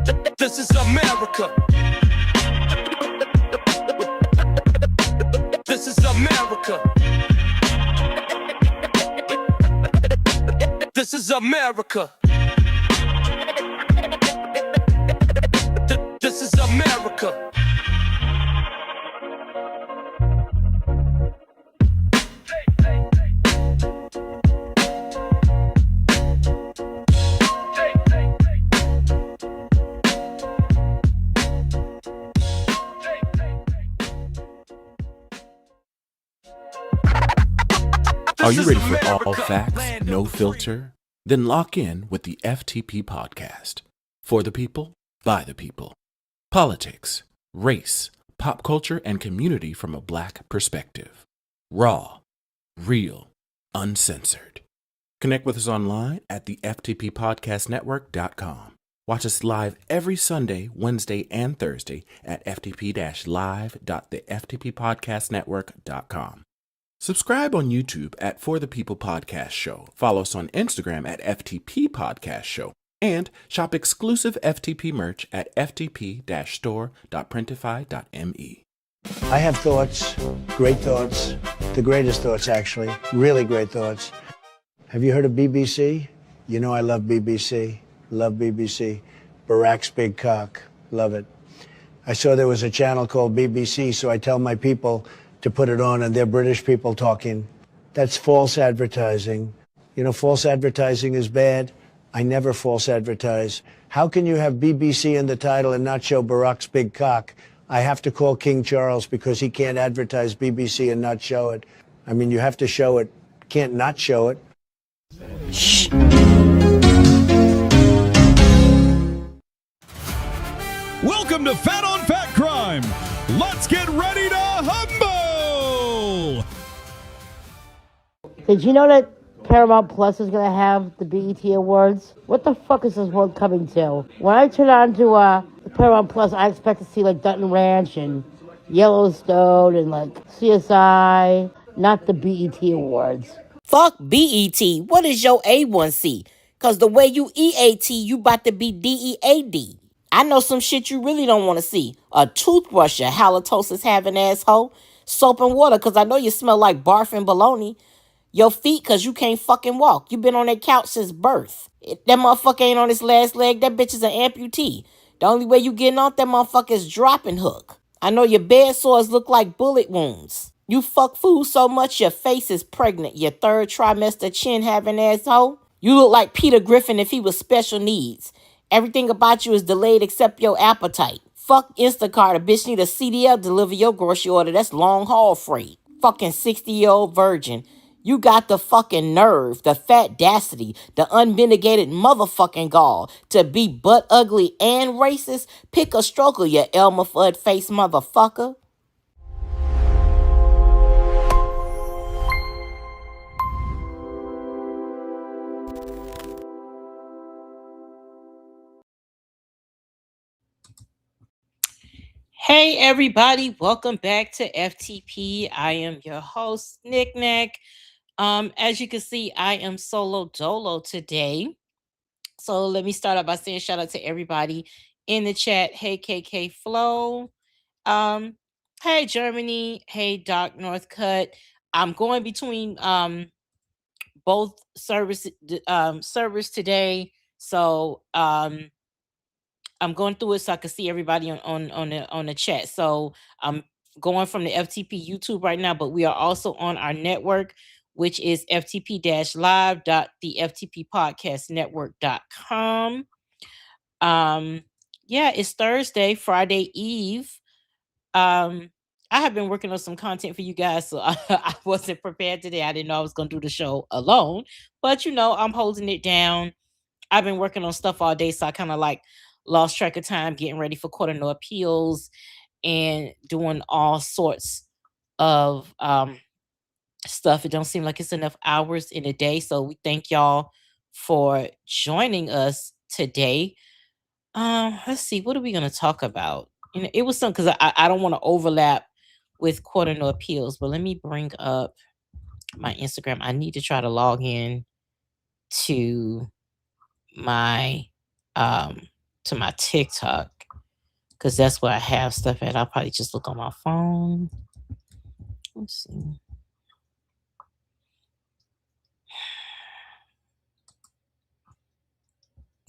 This is America. This is America. This is America. This is America. Are you ready for all facts, no filter? Then lock in with the FTP podcast. For the people, by the people. Politics, race, pop culture, and community from a Black perspective. Raw, real, uncensored. Connect with us online at the FTPpodcastnetwork.com. Watch us live every Sunday, Wednesday, and Thursday at ftp-live.theftppodcastnetwork.com. Subscribe on YouTube at For the People Podcast Show. Follow us on Instagram at FTP Podcast Show. And shop exclusive FTP merch at ftp-store.printify.me. I have thoughts, great thoughts, the greatest thoughts actually, really great thoughts. Have you heard of BBC? You know I love BBC, love BBC. Barack's big cock, love it. I saw there was a channel called BBC, so I tell my people to put it on, and they're British people talking. That's false advertising. You know, false advertising is bad. I never false advertise. How can you have BBC in the title and not show Barack's big cock? I have to call King Charles because he can't advertise BBC and not show it. I mean, you have to show it. Can't not show it. Shh. Welcome to Fat on Fat Crime. Let's get ready to humble. Did you know that Paramount Plus is going to have the BET Awards? What the fuck is this world coming to? When I turn on to Paramount Plus, I expect to see like Dutton Ranch and Yellowstone and like CSI, not the BET Awards. Fuck BET. What is your A1C? Because the way you EAT, you about to be DEAD. I know some shit you really don't want to see. A toothbrush, a halitosis having asshole. Soap and water, because I know you smell like barf and bologna. Your feet, because you can't fucking walk. You been on that couch since birth. That motherfucker ain't on his last leg. That bitch is an amputee. The only way you getting off that motherfucker is dropping hook. I know your bed sores look like bullet wounds. You fuck food so much your face is pregnant. Your third trimester chin having asshole. You look like Peter Griffin if he was special needs. Everything about you is delayed except your appetite. Fuck Instacart. A bitch need a CDL deliver your grocery order. That's long haul freight. Fucking 60-year-old virgin. You got the fucking nerve, the fatdacity, the unmitigated motherfucking gall to be butt ugly and racist. Pick a struggle, you Elmer Fudd face motherfucker. Hey everybody, welcome back to FTP. I am your host, Nick Nack. As you can see, I am solo dolo today. So let me start out by saying shout out to everybody in the chat. Hey KK Flow. Hey Germany. Hey Doc Northcutt. I'm going between both servers today. So I'm going through it so I can see everybody on the chat. So I'm going from the FTP YouTube right now, but we are also on our network, which is ftp-live.theftppodcastnetwork.com. Yeah, it's Thursday, Friday Eve. I have been working on some content for you guys, so I wasn't prepared today. I didn't know I was going to do the show alone, but I'm holding it down. I've been working on stuff all day, so I kind of like lost track of time getting ready for court of no appeals and doing all sorts of stuff. It don't seem like it's enough hours in a day, so we thank y'all for joining us today. Let's see, what are we going to talk about? It was something because I don't want to overlap with court of no appeals, but let me bring up my Instagram. I need to try to log in to my to my TikTok because that's where I have stuff at. I'll probably just look on my phone. Let's see.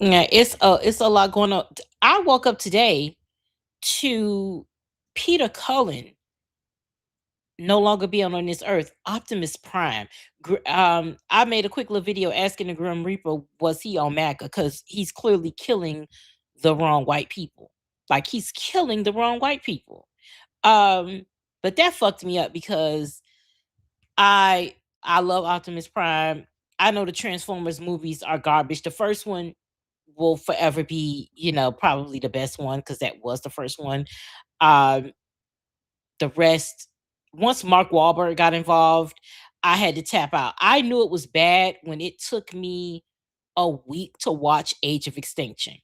Yeah, it's a lot going on. I woke up today to Peter Cullen no longer be on this earth. Optimus Prime. I made a quick little video asking the Grim Reaper, was he on MAGA? Because he's clearly killing the wrong white people. Like he's killing the wrong white people. But that fucked me up because I I love Optimus Prime. I know the Transformers movies are garbage. The first one will forever be, probably the best one because that was the first one. Um, the rest, once Mark Wahlberg got involved, I had to tap out. I knew it was bad when it took me a week to watch Age of Extinction.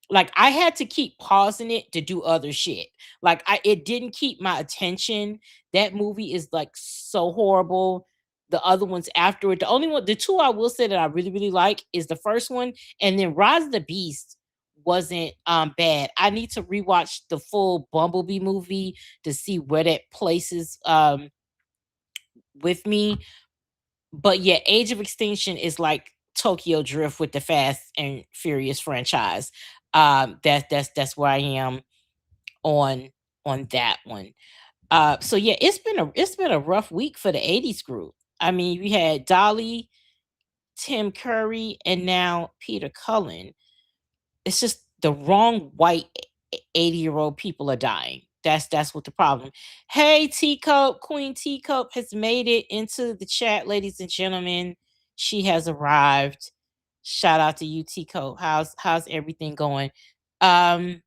Like I had to keep pausing it to do other shit. Like it didn't keep my attention. That movie is like so horrible. The other ones after it, the two I will say that I really, really like is the first one, and then Rise of the Beast wasn't bad. I need to rewatch the full Bumblebee movie to see where that places with me. But yeah, Age of Extinction is like Tokyo Drift with the Fast and Furious franchise. That's where I am on that one. So yeah, it's been a rough week for the 80s group. I mean, we had Dolly, Tim Curry, and now Peter Cullen. It's just the wrong white 80-year-old people are dying. That's what the problem. Hey, Teacup, Queen Teacup has made it into the chat, ladies and gentlemen. She has arrived. Shout out to you, Teacup. How's everything going? Um,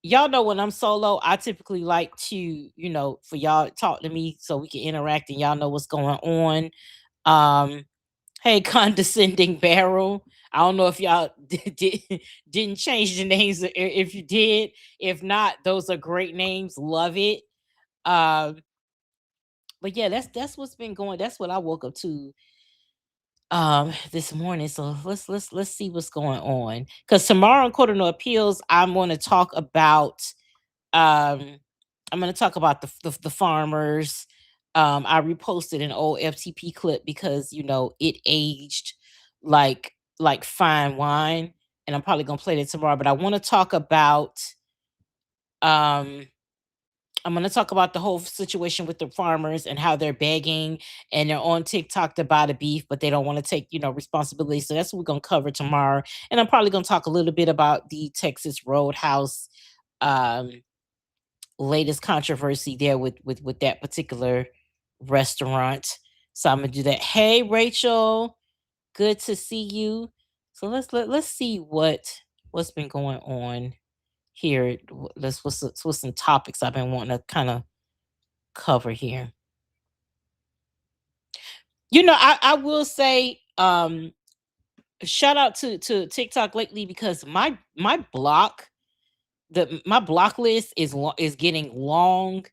y'all know when I'm solo, I typically like to, for y'all to talk to me so we can interact and y'all know what's going on. Um, hey, condescending barrel. I don't know if y'all didn't change the names. If you did, if not, those are great names. Love it. Um, but yeah, that's what's been going. That's what I woke up to this morning. So let's see what's going on. Because tomorrow in Court of No Appeals, I'm going to talk about um the farmers. I reposted an old FTP clip because it aged like fine wine, and I'm probably gonna play it tomorrow. But I want to talk about um I'm going to talk about the whole situation with the farmers and how they're begging and they're on TikTok to buy the beef, but they don't want to take, responsibility. So that's what we're going to cover tomorrow. And I'm probably going to talk a little bit about the Texas Roadhouse um, latest controversy there with that particular restaurant. So I'm gonna do that. Hey, Rachel, good to see you. So let's see what's been going on here. What's some topics I've been wanting to kind of cover here. I will say shout out to TikTok lately because my block list is getting long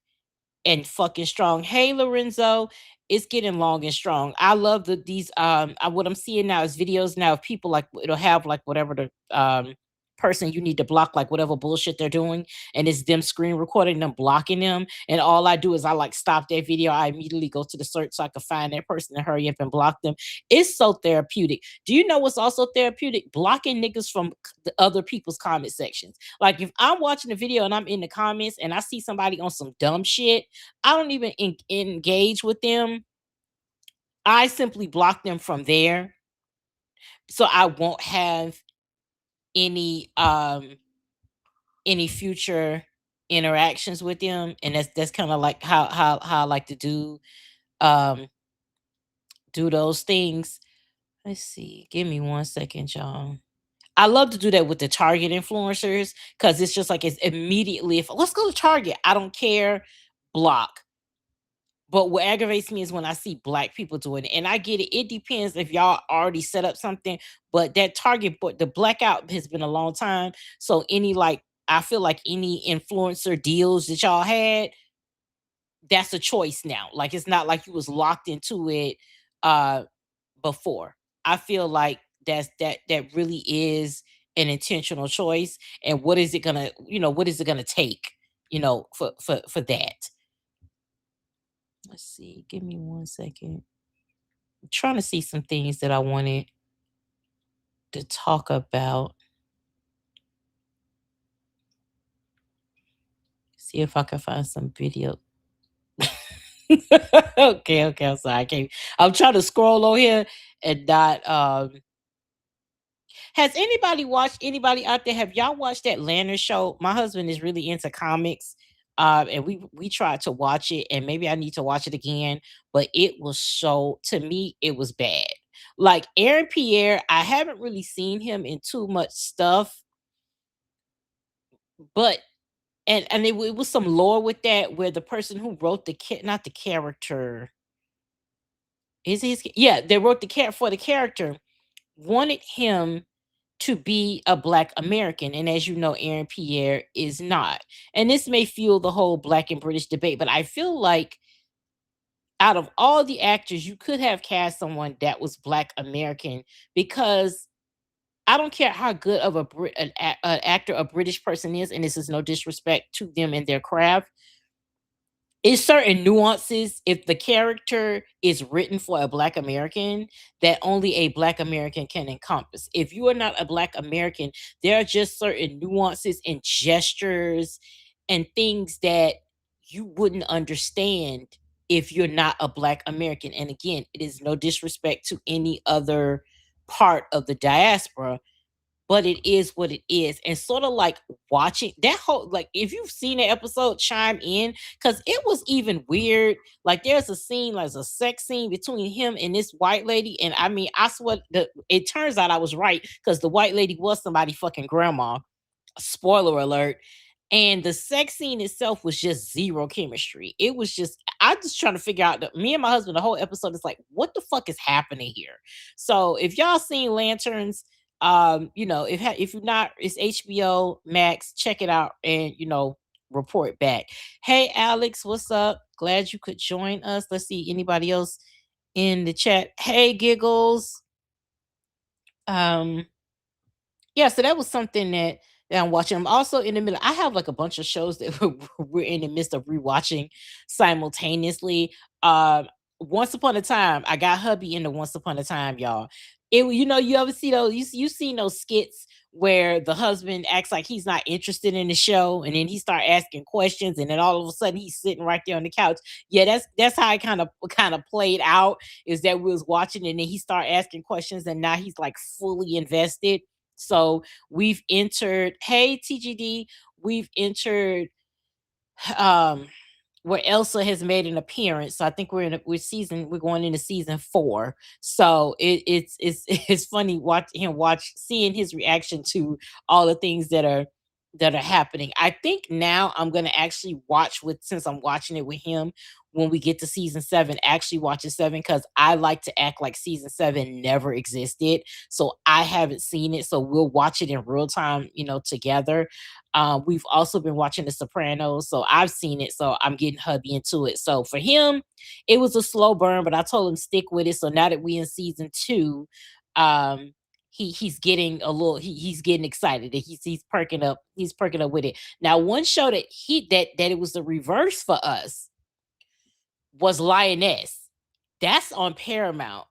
and fucking strong. Hey, Lorenzo, it's getting long and strong. I love these what I'm seeing now is videos now of people, like it'll have like whatever the person you need to block, like whatever bullshit they're doing, and it's them screen recording them blocking them. And all I do is I like stop that video. I immediately go to the search so I can find that person and hurry up and block them. It's so therapeutic. Do you know what's also therapeutic? Blocking niggas from the other people's comment sections. Like if I'm watching a video and I'm in the comments and I see somebody on some dumb shit, I don't even engage with them. I simply block them from there so I won't have any any future interactions with them. And that's kind of like how I like to um do those things. Let's see. Give me 1 second, y'all. I love to do that with the Target influencers because it's just like it's immediately, if let's go to Target, I don't care, block. But what aggravates me is when I see black people doing it. And I get it. It depends if y'all already set up something. But that Target, but the blackout has been a long time. So I feel like any influencer deals that y'all had, that's a choice now. Like it's not like you was locked into it uh before. I feel like that really is an intentional choice, and what is it gonna, what is it gonna take, for that. Let's see. Give me 1 second. I'm trying to see some things that I wanted to talk about. See if I can find some video. Okay, I'm sorry. I'm trying to scroll on here and not has anybody out there, have y'all watched that Lantern show? My husband is really into comics. And we tried to watch it, and maybe I need to watch it again, but it was to me, it was bad. Like Aaron Pierre, I haven't really seen him in too much stuff, but it was some lore with that, where the person who wrote not the character, yeah, they wrote for the character, wanted him to be a Black American. And as you know, Aaron Pierre is not. And this may fuel the whole Black and British debate, but I feel like out of all the actors, you could have cast someone that was Black American, because I don't care how good of an actor a British person is, and this is no disrespect to them and their craft. It's certain nuances, if the character is written for a Black American, that only a Black American can encompass. If you are not a Black American, there are just certain nuances and gestures and things that you wouldn't understand if you're not a Black American. And again, it is no disrespect to any other part of the diaspora, but it is what it is. And sort of like watching that whole, like, if you've seen the episode, chime in, because it was even weird. Like there's a scene, like a sex scene between him and this white lady, and I mean, I swear, it turns out I was right, because the white lady was somebody fucking grandma. Spoiler alert. And the sex scene itself was just zero chemistry. It was just, I just trying to figure out, me and my husband, the whole episode is like, what the fuck is happening here? So if y'all seen Lanterns, if you're not, it's HBO Max, check it out, and report back. Hey Alex, what's up? Glad you could join us. Let's see, anybody else in the chat? Hey Giggles. Um, yeah, so that was something that I'm watching. I'm also in the middle. I have like a bunch of shows that we're in the midst of rewatching simultaneously. Once Upon a Time, I got hubby into Once Upon a Time, y'all. You ever see those? You seen those skits where the husband acts like he's not interested in the show, and then he start asking questions, and then all of a sudden he's sitting right there on the couch. Yeah, that's how it kind of played out. Is that we was watching, and then he start asking questions, and now he's like fully invested. So we've entered, hey TGD, we've entered um where Elsa has made an appearance. So I think we're going into season 4. So it's funny seeing his reaction to all the things that are happening. I think now I'm gonna actually since I'm watching it with him, when we get to season 7, actually watch 7, because I like to act like season 7 never existed. So I haven't seen it. So we'll watch it in real time, together. We've also been watching The Sopranos, so I've seen it, so I'm getting hubby into it. So for him, it was a slow burn, but I told him stick with it. So now that we in season 2, um, he's getting he's getting excited. He's perking up. He's perking up with it. Now, one show that it was the reverse for us was Lioness. That's on Paramount.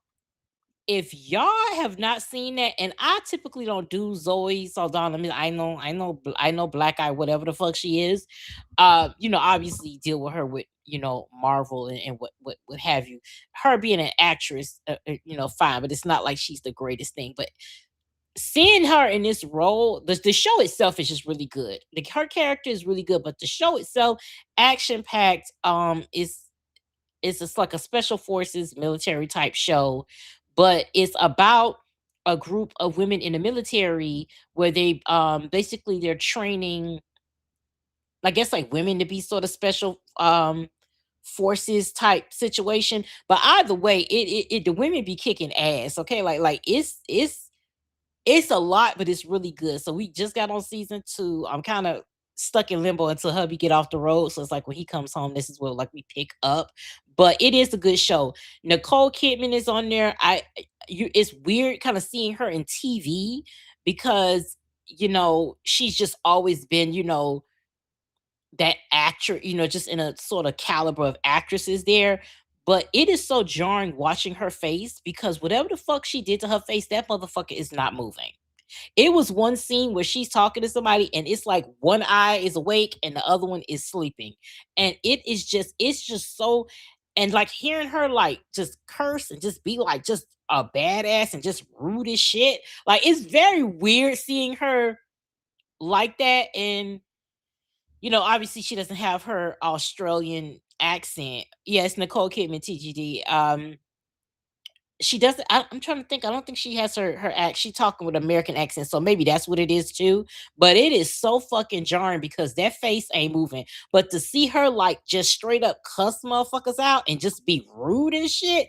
If y'all have not seen that, and I typically don't do Zoe Saldana. I mean, I know Black Eye, whatever the fuck she is. Obviously deal with her with Marvel and what have you. Her being an actress, fine, but it's not like she's the greatest thing. But seeing her in this role, the show itself is just really good. Her character is really good, but the show itself, action packed. It's just like a special forces military type show, but it's about a group of women in the military where they basically they're training, I guess, like women to be sort of special forces type situation. But either way, the women be kicking ass. Okay, like it's a lot, but it's really good. So we just got on season 2. I'm kind of stuck in limbo until hubby get off the road. So it's like when he comes home, this is where like we pick up. But it is a good show. Nicole Kidman is on there. It's weird kind of seeing her in TV because she's just always been, that actor, just in a sort of caliber of actresses there. But it is so jarring watching her face because whatever the fuck she did to her face, that motherfucker is not moving. It was one scene where she's talking to somebody and it's like one eye is awake and the other one is sleeping. And it's just so, and like hearing her like just curse and just be like just a badass and just rude as shit. Like it's very weird seeing her like that. And obviously she doesn't have her Australian accent. Yes, Nicole Kidman, TGD. She doesn't. I'm trying to think. I don't think she has her act. She talking with American accent, so maybe that's what it is too. But it is so fucking jarring because that face ain't moving. But to see her like just straight up cuss motherfuckers out and just be rude and shit,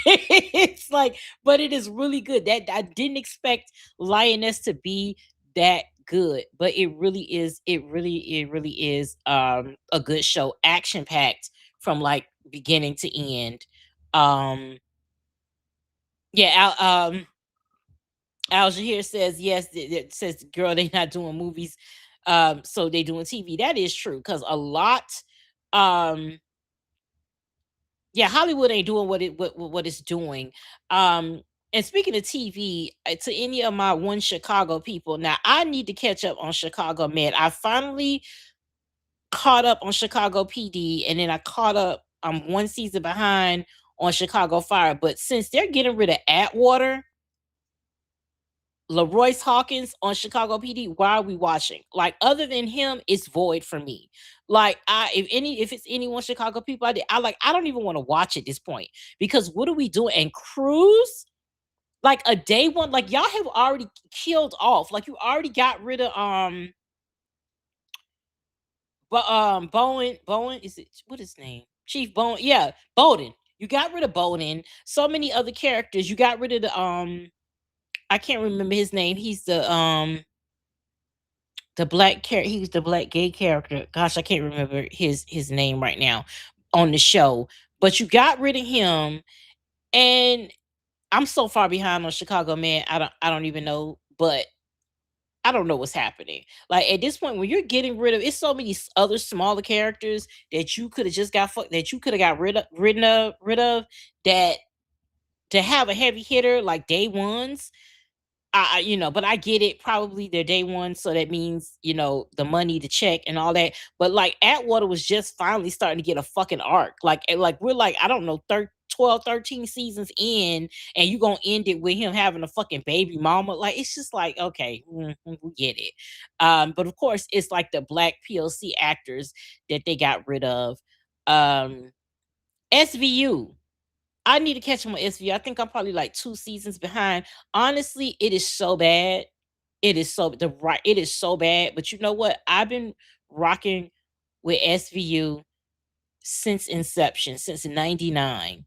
it's like. But it is really good. That I didn't expect Lioness to be that good, but it really is. It really is. A good show, action packed from like beginning to end. Um yeah, Al Jahir says yes. It says, "Girl, they not doing movies, so they doing TV." That is true because a lot, um, yeah, Hollywood ain't doing what it's doing. And speaking of TV, to any of my one Chicago people, now I need to catch up on Chicago Med. I finally caught up on Chicago PD, and then I caught up. I'm one season behind on Chicago Fire, but since they're getting rid of Atwater, Leroyce Hawkins on Chicago PD, why are we watching? Like, other than him, it's void for me. Like, if it's anyone Chicago people, I don't even want to watch at this point because what are we doing? And Cruz, like a day one, like y'all have already killed off. Like you already got rid of but Bowen, is it what is his name? Chief Bowen, yeah, Bowden. You got rid of Bowden. So many other characters. You got rid of the I can't remember his name. He's the black character. He was the black gay character. Gosh, I can't remember his name right now on the show. But you got rid of him, and I'm so far behind on Chicago, man. I don't even know, but I don't know what's happening. Like at this point, when you're getting rid of, it's so many other smaller characters that you could have just that you could have got rid of that to have a heavy hitter like day ones. But I get it. Probably their day one, so that means the money, the check, and all that. But like Atwater was just finally starting to get a fucking arc. Like we're like I don't know, 12, 13 seasons in, and you gonna end it with him having a fucking baby mama. Like it's just like okay, we get it. But of course, it's like the black PLC actors that they got rid of. Um, SVU. I need to catch him on SVU. I think I'm probably like 2 seasons behind. Honestly, it is so bad. It is so bad. But you know what? I've been rocking with SVU since inception, since '99.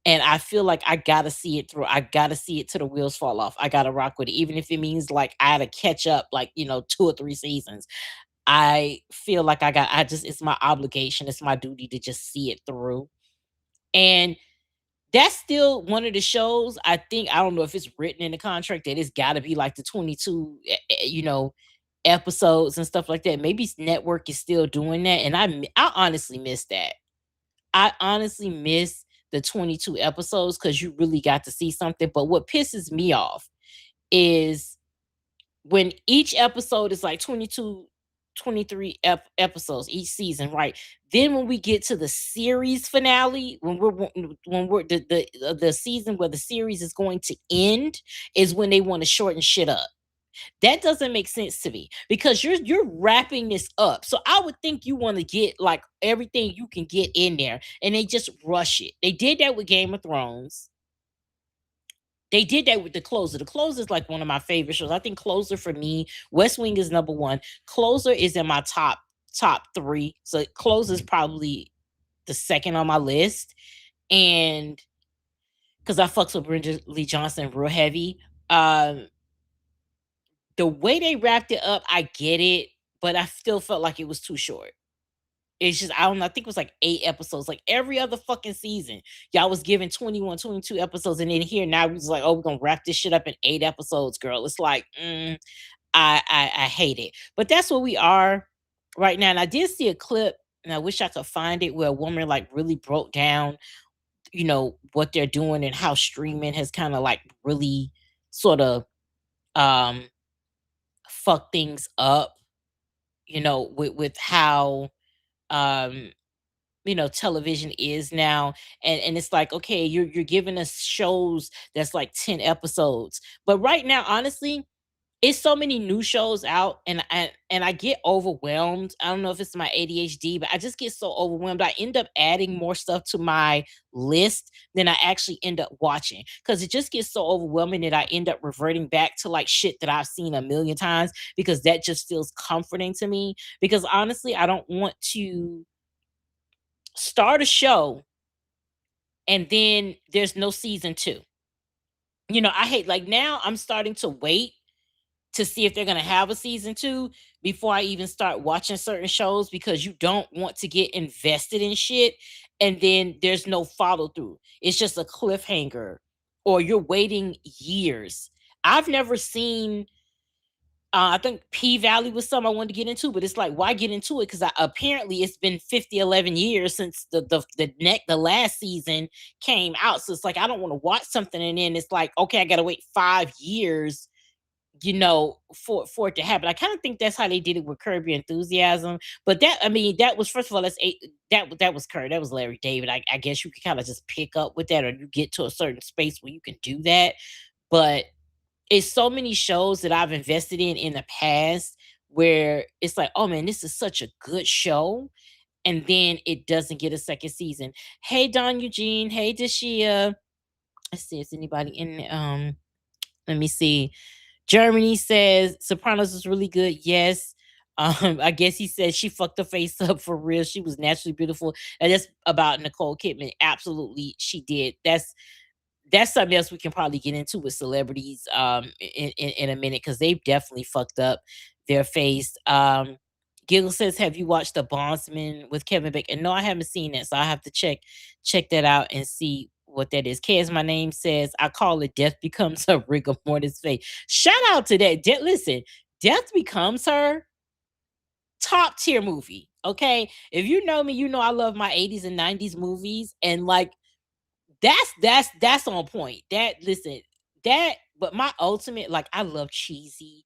And I feel like I gotta see it through. I gotta see it till the wheels fall off. I gotta rock with it. Even if it means like I had to catch up like, 2 or 3 seasons. I feel like it's my obligation, it's my duty to just see it through. And that's still one of the shows I think I don't know if it's written in the contract that it's got to be like the 22, episodes and stuff like that. Maybe network is still doing that, and I honestly miss that. I honestly miss the 22 episodes because you really got to see something. But what pisses me off is when each episode is like 22, 23 episodes each season, right? Then when we get to the series finale, when we're the season where the series is going to end, is when they want to shorten shit up. That doesn't make sense to me because you're wrapping this up. So I would think you want to get like everything you can get in there, and they just rush it. They did that with Game of Thrones. They did that with the Closer. The Closer is like one of my favorite shows. I think Closer for me, West Wing is number one. Closer is in my top three. So Closer is probably the second on my list. And because I fucks with Brenda Lee Johnson real heavy. The way they wrapped it up, I get it, but I still felt like it was too short. It's just, I don't know, I think it was like 8 episodes, like every other fucking season. Y'all was giving 21, 22 episodes, and then here now we was like, oh, we're gonna wrap this shit up in 8 episodes, girl. It's like, I hate it. But that's where we are right now. And I did see a clip, and I wish I could find it, where a woman like really broke down, what they're doing and how streaming has kind of like really sort of um fuck things up, with how um television is now. And it's like, okay, you're giving us shows that's like 10 episodes. But right now, honestly, it's so many new shows out, and I get overwhelmed. I don't know if it's my ADHD, but I just get so overwhelmed. I end up adding more stuff to my list than I actually end up watching, because it just gets so overwhelming that I end up reverting back to like shit that I've seen a million times, because that just feels comforting to me. Because honestly, I don't want to start a show and then there's no season 2. I hate, like, now I'm starting to wait to see if they're going to have a season 2 before I even start watching certain shows, because you don't want to get invested in shit and then there's no follow through. It's just a cliffhanger, or you're waiting years. I've never seen I think P Valley was something I wanted to get into, but it's like, why get into it? Because apparently it's been 50, 11 years since the last season came out. So it's like, I don't want to watch something and then it's like, okay, I gotta wait 5 years, for it to happen. I kind of think that's how they did it with Curb Your Enthusiasm. But that was, first of all, that was Curb, that was Larry David. I guess you could kind of just pick up with that, or you get to a certain space where you can do that. But it's so many shows that I've invested in the past, where it's like, oh man, this is such a good show, and then it doesn't get a second season. Hey, Don Eugene. Hey, Dashia. Let's see if there's anybody in. Let me see. Germany says Sopranos is really good. Yes. I guess he said she fucked her face up for real. She was naturally beautiful. And that's about Nicole Kidman. Absolutely, she did. That's something else we can probably get into with celebrities in a minute, because they've definitely fucked up their face. Giggle says, have you watched The Bondsman with Kevin Bacon? No, I haven't seen it, so I have to check that out and see what that is. K as my name says, I call it Death Becomes Her, rigor mortis fate. Shout out to that. Listen, Death Becomes Her, top tier movie. Okay, if you know me, you know I love my 80s and 90s movies, and like, that's on point. But my ultimate, like, I love cheesy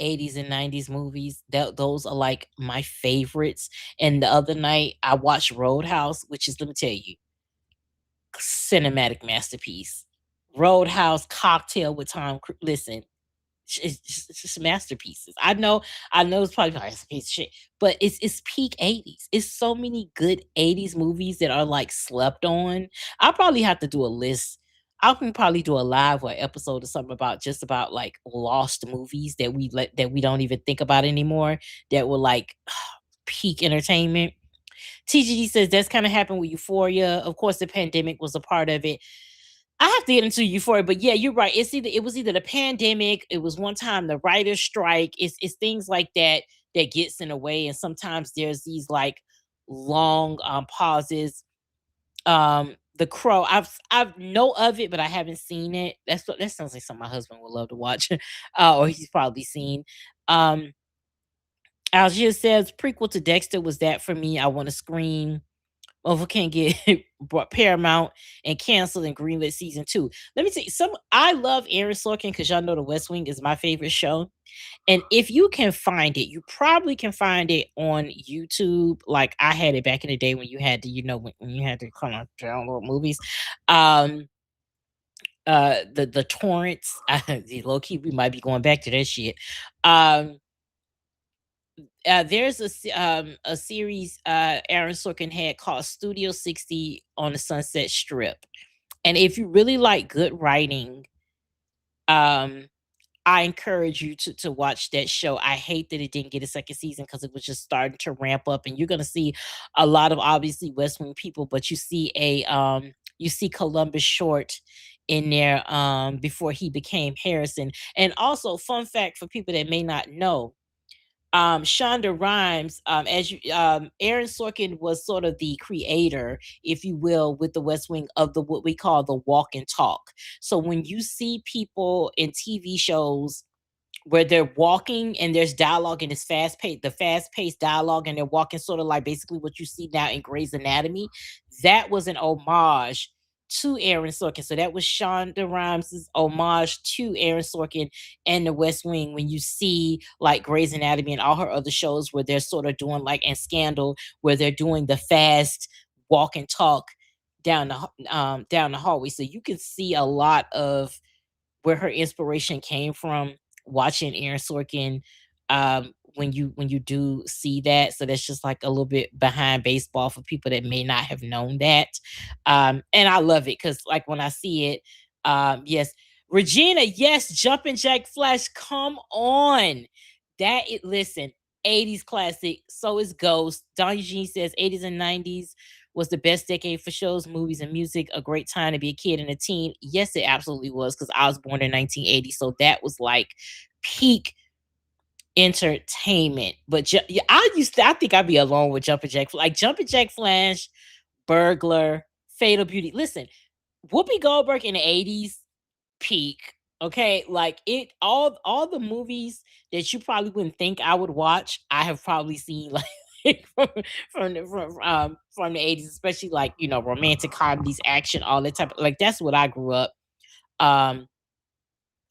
80s and 90s movies. Those are like my favorites. And the other night I watched Roadhouse, which is, let me tell you, cinematic masterpiece. Roadhouse, Cocktail with Tom Cruise. Listen, it's just masterpieces. I know it's probably like, it's a piece of shit, but it's peak 80s. It's so many good 80s movies that are like slept on. I'll probably have to do a list. I can probably do a live or episode or something about, just about like lost movies that we don't even think about anymore, that were like peak entertainment. TGD says that's kind of happened with Euphoria. Of course, the pandemic was a part of it. I have to get into Euphoria, but yeah, you're right. It was either the pandemic, it was one time the writer's strike. It's things like that that gets in the way, and sometimes there's these like long pauses. The Crow, I've know of it, but I haven't seen it. That sounds like something my husband would love to watch, or he's probably seen. Um, Algier says prequel to Dexter was that for me. I want to scream. Over can't get brought Paramount and canceled and greenlit season 2. Let me tell you, I love Aaron Sorkin, because y'all know The West Wing is my favorite show. And if you can find it, you probably can find it on YouTube. Like I had it back in the day when you had to, when you had to kind of download movies. The torrents, low key, we might be going back to that shit. There's a series Aaron Sorkin had called Studio 60 on the Sunset Strip. And if you really like good writing, um, I encourage you to watch that show. I hate that it didn't get a second season, because it was just starting to ramp up, and you're gonna see a lot of obviously West Wing people, but you see Columbus Short in there before he became Harrison. And also, fun fact for people that may not know, Shonda Rhimes, Aaron Sorkin was sort of the creator, if you will, with the West Wing, of the what we call the walk and talk. So when you see people in TV shows where they're walking and there's dialogue and it's fast paced dialogue, and they're walking sort of like basically what you see now in Grey's Anatomy. That was an homage to Aaron Sorkin. So that was Shonda Rhimes' homage to Aaron Sorkin and The West Wing. When you see like Grey's Anatomy and all her other shows where they're sort of doing like, and Scandal, where they're doing the fast walk and talk down the hallway. So you can see a lot of where her inspiration came from watching Aaron Sorkin, when you do see that. So that's just like a little bit behind baseball for people that may not have known that. And I love it because like when I see it, yes, Regina, yes, Jumpin' Jack Flash, come on. Listen, 80s classic, so is Ghost. Don Eugene says 80s and 90s was the best decade for shows, movies, and music. A great time to be a kid and a teen. Yes, it absolutely was, because I was born in 1980. So that was like peak entertainment. But yeah, I think I'd be alone with Jumpin' Jack. Like Jumpin' Jack Flash, Burglar, Fatal Beauty. Listen, Whoopi Goldberg in the 80s, peak. Okay, like all the movies that you probably wouldn't think I would watch, I have probably seen like from the 80s, especially like, romantic comedies, action, all that type of, like, that's what I grew up um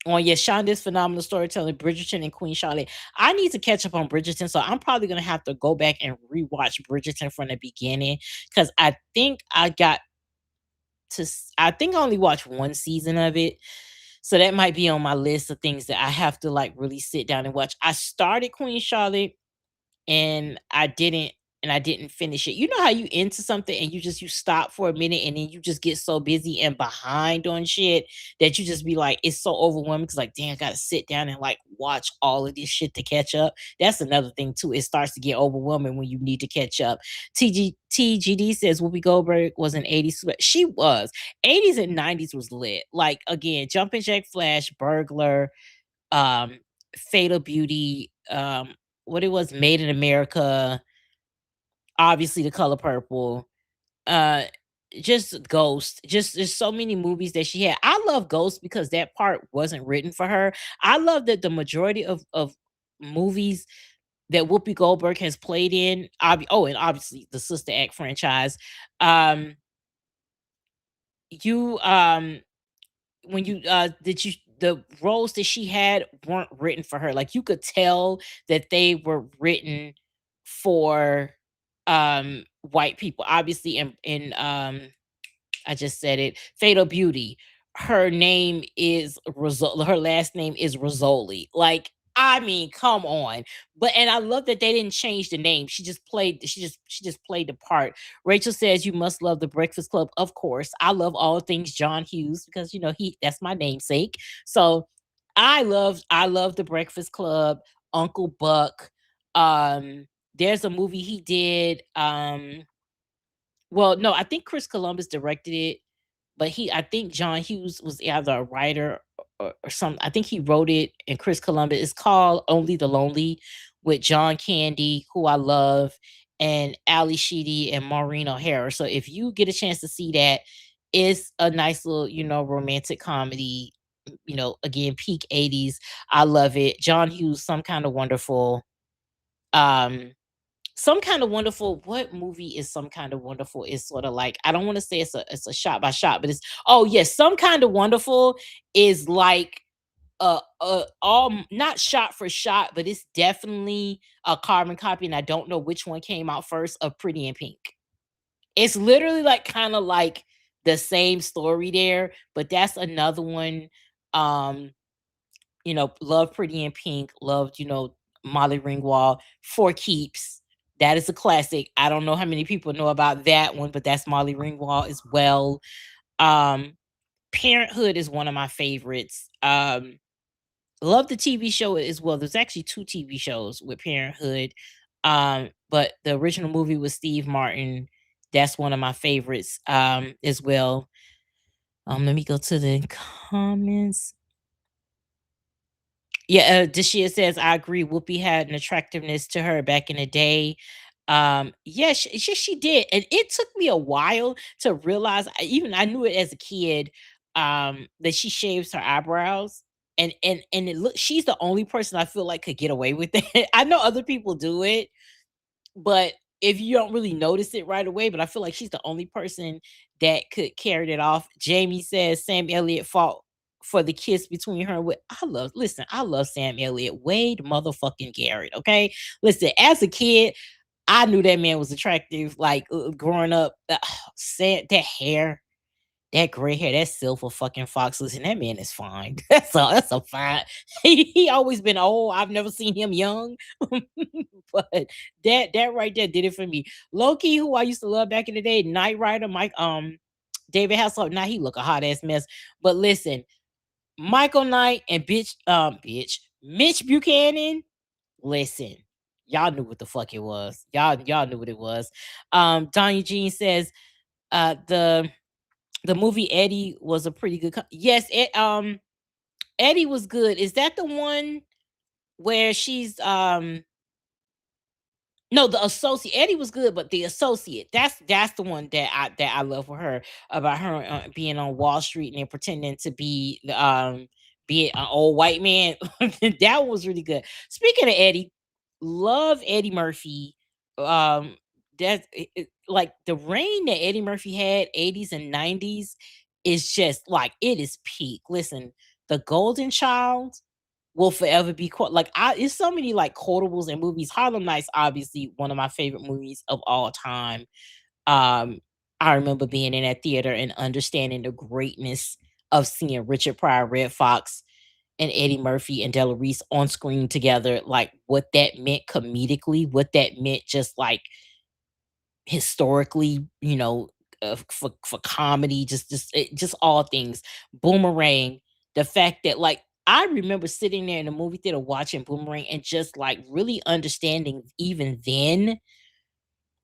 on. Yes, Shonda's phenomenal storytelling, Bridgerton and Queen Charlotte. I need to catch up on Bridgerton, so I'm probably gonna have to go back and rewatch Bridgerton from the beginning, because I think I only watched one season of it. So that might be on my list of things that I have to like really sit down and watch. I started Queen Charlotte and I didn't finish it. You know how you into something and you stop for a minute and then you just get so busy and behind on shit that you just be like, it's so overwhelming because like, damn, I gotta sit down and like watch all of this shit to catch up. That's another thing too. It starts to get overwhelming when you need to catch up. TGD says Whoopi Goldberg was an 80s. She was. 80s and 90s was lit. Like again, Jumpin' Jack Flash, Burglar, um, Fatal Beauty, what it was, Made in America, obviously The Color Purple, uh, just Ghost. Just there's so many movies that she had. I love Ghost because that part wasn't written for her. I love that the majority of movies that Whoopi Goldberg has played in, and obviously the Sister Act franchise. Um, you when you did you the roles that she had weren't written for her. Like you could tell that they were written for white people. Obviously in I just said it, Fatal Beauty. Her name is her last name is Rizzoli. Like, I mean, come on. But and I love that they didn't change the name. She just played the part. Rachel says you must love the Breakfast Club. Of course. I love all things John Hughes because that's my namesake. So I love the Breakfast Club, Uncle Buck. There's a movie he did. Well, no, I think Chris Columbus directed it, but I think John Hughes was either a writer or something. I think he wrote it, and Chris Columbus. It's called Only the Lonely, with John Candy, who I love, and Ali Sheedy and Maureen O'Hara. So if you get a chance to see that, it's a nice little, romantic comedy. Again, peak 80s. I love it. John Hughes, um some kind of wonderful. What movie is Some Kind of Wonderful? Is sort of like, I don't want to say it's a shot by shot, but it's, oh yes, Some Kind of Wonderful is like all not shot for shot, but it's definitely a carbon copy, and I don't know which one came out first, of Pretty in Pink. It's literally like kind of like the same story there, but that's another one. Um, love Pretty in Pink, loved, Molly Ringwald, For Keeps. That is a classic. I don't know how many people know about that one, but that's Molly Ringwald as well. Um, Parenthood is one of my favorites. Love the TV show as well. There's actually two TV shows with Parenthood. But the original movie with Steve Martin, that's one of my favorites as well. Let me go to the comments. Yeah, Dashia says, I agree. Whoopi had an attractiveness to her back in the day. Yeah, she did. And it took me a while to realize, even I knew it as a kid, that she shaves her eyebrows. and it look she's the only person I feel like could get away with it. I know other people do it, but if you don't really notice it right away, but I feel like she's the only person that could carry it off. Jamie says Sam Elliott fought for the kiss between her and I love Sam Elliott, Wade motherfucking Garrett. Okay. Listen, as a kid, I knew that man was attractive. Like growing up, Sam, that hair, that gray hair, that silver fucking fox. Listen, that man is fine. That's a fine. He always been old. I've never seen him young. But that right there did it for me. Loki, who I used to love back in the day, Knight Rider, Mike, David Hasselhoff. Now he look a hot ass mess. But listen, Michael Knight and Mitch Buchanan. Listen, y'all knew what the fuck it was. Y'all knew what it was. Don Eugene says, the movie Eddie was a pretty good. Yes, Eddie was good. Is that the one where she's no, the associate. Eddie was good, but the associate, that's the one that I love for her, about her being on Wall Street and then pretending to be an old white man. That was really good. Speaking of Eddie, love Eddie Murphy. Um like the reign that Eddie Murphy had, 80s and 90s, is just like it is peak. Listen, The Golden Child will forever be quote like I it's so many like quotables and movies. Harlem Nights, obviously one of my favorite movies of all time. I remember being in that theater and understanding the greatness of seeing Richard Pryor, Red Fox, and Eddie Murphy and Della Reese on screen together, like what that meant comedically, what that meant just like historically, for comedy, just all things. Boomerang, the fact that like I remember sitting there in the movie theater watching Boomerang and just like really understanding even then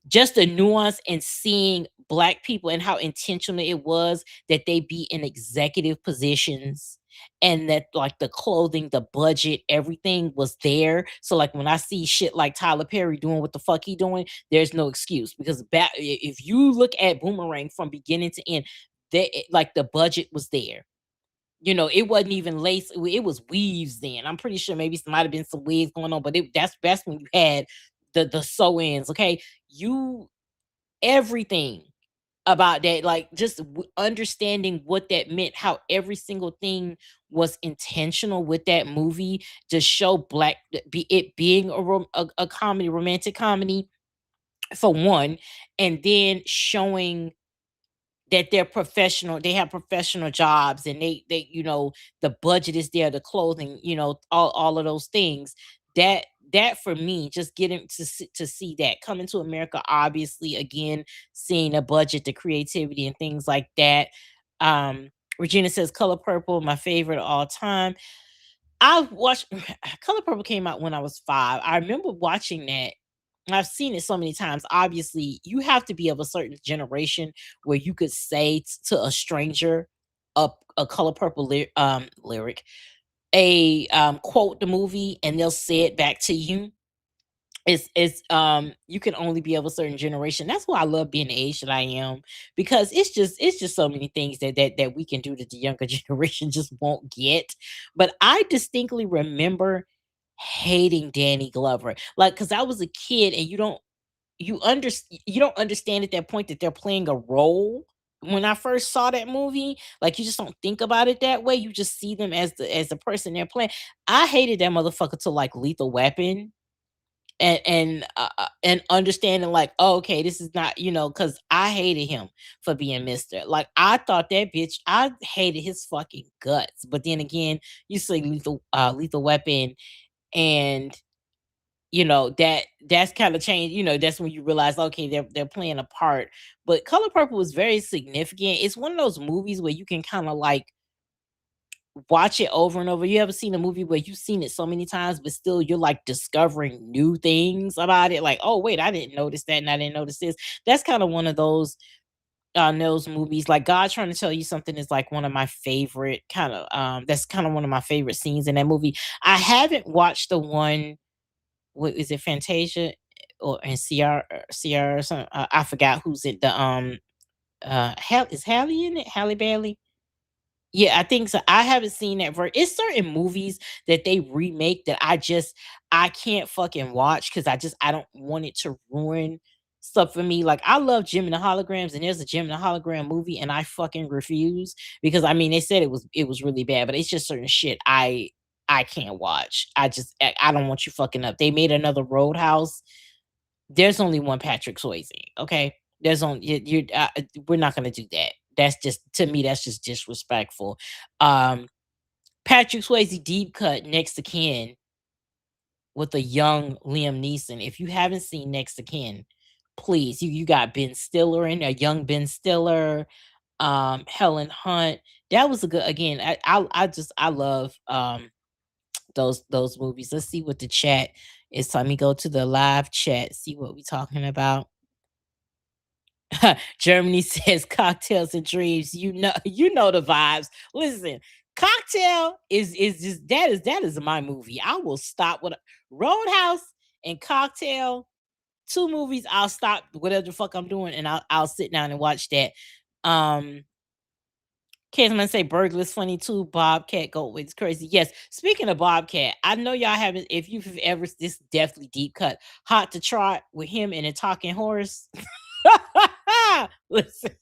just the nuance and seeing black people and how intentional it was that they be in executive positions, and that like the clothing, the budget, everything was there. So like when I see shit like Tyler Perry doing what the fuck he doing, there's no excuse, because if you look at Boomerang from beginning to end, like the budget was there. It wasn't even lace, it was weaves then. I'm pretty sure maybe might have been some wigs going on, but that's when you had the sew-ins, okay? You everything about that, like just understanding what that meant, how every single thing was intentional with that movie to show it being a comedy, romantic comedy, for one, and then showing that they have professional jobs, and they the budget is there, the clothing, all of those things. That for me, just getting to see that coming to America, obviously, again, seeing the budget, the creativity, and things like that. um Regina says Color Purple, my favorite of all time. I watched Color Purple came out when I was 5. I remember watching that. I've seen it so many times. Obviously, you have to be of a certain generation where you could say to a stranger a Color Purple lyric, a quote the movie, and they'll say it back to you. It's you can only be of a certain generation. That's why I love being the age that I am, because it's just so many things that we can do that the younger generation just won't get. But I distinctly remember hating Danny Glover, like, because I was a kid, and you don't understand at that point that they're playing a role. When I first saw that movie, like, you just don't think about it that way. You just see them as the person they're playing. I hated that motherfucker to like Lethal Weapon, and understanding like, oh, okay, this is not, because I hated him for being Mister. Like, I thought that bitch, I hated his fucking guts. But then again, you say Lethal Weapon, and that's kind of changed. That's when you realize, okay, they're playing a part. But Color Purple was very significant. It's one of those movies where you can kind of like watch it over and over. You ever seen a movie where you've seen it so many times, but still you're like discovering new things about it? Like, oh wait, I didn't notice that, and I didn't notice this. That's kind of one of those movies. Like God Trying to Tell You Something is like one of my favorite kind of that's kind of one of my favorite scenes in that movie. I haven't watched the one, what is it, Fantasia or and Sierra or something. I forgot who's it. The is Halle in it? Halle Bailey? Yeah, I think so. I haven't seen that version. It's certain movies that they remake that I can't fucking watch because I don't want it to ruin stuff for me. Like I love Jim and the Holograms, and there's a Jim and the Hologram movie, and I fucking refuse because I mean they said it was really bad, but it's just certain shit I can't watch. I don't want you fucking up. They made another Roadhouse. There's only one Patrick Swayze. Okay, there's only we're not gonna do that. That's just to me. That's just disrespectful. Um, Patrick Swayze deep cut Next to Kin with a young Liam Neeson. If you haven't seen Next to Kin, please. You got Ben Stiller in a young Ben Stiller, Helen Hunt. That was a good. Again, I love those movies. Let's see what the chat is. Let me go to the live chat. See what we're talking about. Germany says cocktails and dreams. You know the vibes. Listen, cocktail is just that is my movie. I will stop with Roadhouse and Cocktail. Two movies. I'll stop whatever the fuck I'm doing and I'll sit down and watch that. Kidsman say Burglar's funny too. Bobcat Goldwing's crazy. Yes. Speaking of Bobcat, I know y'all haven't. If you've ever, this definitely deep cut. Hot to Trot with him and a talking horse. Listen,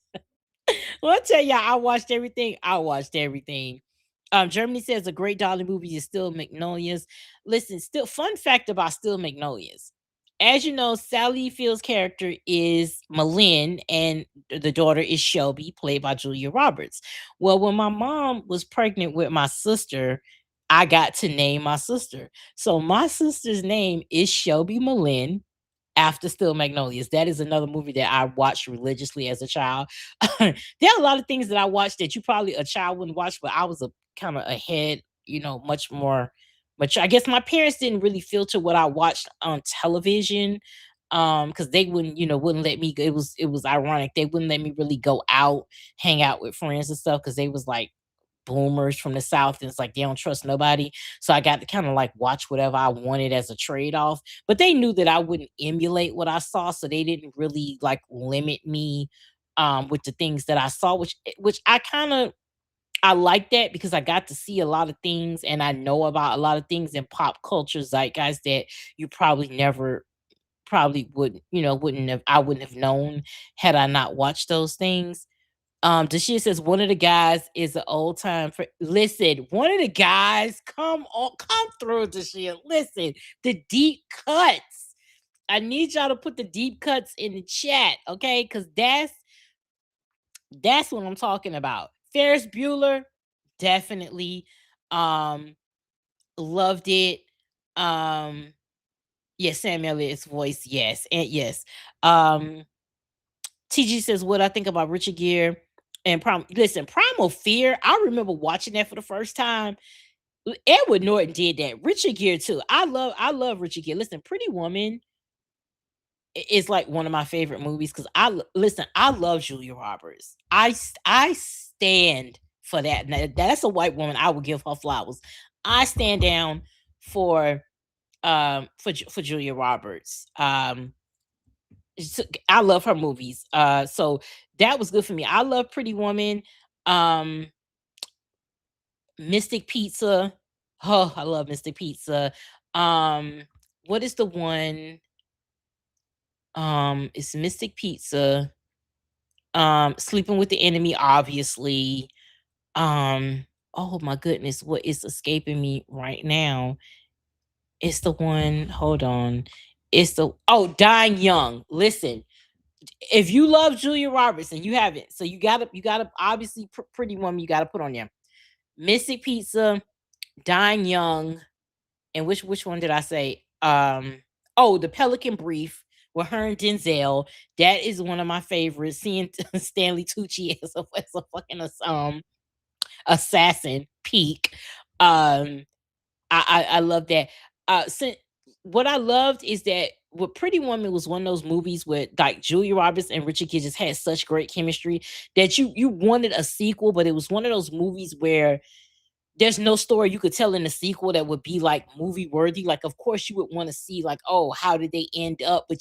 well, I'll tell y'all, I watched everything. I watched everything. Germany says a great Dolly movie is Still Magnolias. Listen, still fun fact about Still Magnolias. As you know, Sally Field's character is Malin, and the daughter is Shelby, played by Julia Roberts. Well, when my mom was pregnant with my sister, I got to name my sister. So my sister's name is Shelby Malin after Still Magnolias. That is another movie that I watched religiously as a child. There are a lot of things that I watched that you probably a child wouldn't watch, but I was a kind of ahead, much more mature. I guess my parents didn't really filter what I watched on television. Because they wouldn't let me go. It was ironic. They wouldn't let me really go out, hang out with friends and stuff because they was like boomers from the South, and it's like they don't trust nobody. So I got to kind of like watch whatever I wanted as a trade-off. But they knew that I wouldn't emulate what I saw, so they didn't really like limit me with the things that I saw, which I like that because I got to see a lot of things and I know about a lot of things in pop culture zeitgeist that you probably never probably wouldn't have known had I not watched those things. Dashia says one of the guys is an old time. Listen, one of the guys, come on, come through, Dashia. Listen, the deep cuts. I need y'all to put the deep cuts in the chat, okay? Because that's what I'm talking about. Ferris Bueller, definitely. Um, Loved it. Um, yes, Sam Elliott's voice, yes, and yes. TG says what I think about Richard Gere and listen, Primal Fear. I remember watching that for the first time. Edward Norton did that. Richard Gere too. I love Richard Gere. Listen, Pretty Woman is like one of my favorite movies because listen. I love Julia Roberts. I stand for that. Now, that's a white woman. I would give her flowers. I stand down for for Julia Roberts. I love her movies. So that was good for me. I love Pretty Woman. Um, Mystic Pizza. Oh, I love Mystic Pizza. Um, what is the one? It's Mystic Pizza. Sleeping with the Enemy, obviously. Oh my goodness, what is escaping me right now? It's the one, hold on. Dying Young. Listen, if you love Julia Roberts and you haven't, so you gotta obviously Pretty Woman, you gotta put on there. Mystic Pizza, Dying Young, and which one did I say? The Pelican Brief with her and Denzel. That is one of my favorites. Seeing Stanley Tucci as a fucking assassin peak. I love that. What I loved is that what Pretty Woman was one of those movies where like Julia Roberts and Richard Gere just had such great chemistry that you wanted a sequel, but it was one of those movies where there's no story you could tell in the sequel that would be like movie worthy. Like, of course, you would want to see like, oh, how did they end up? But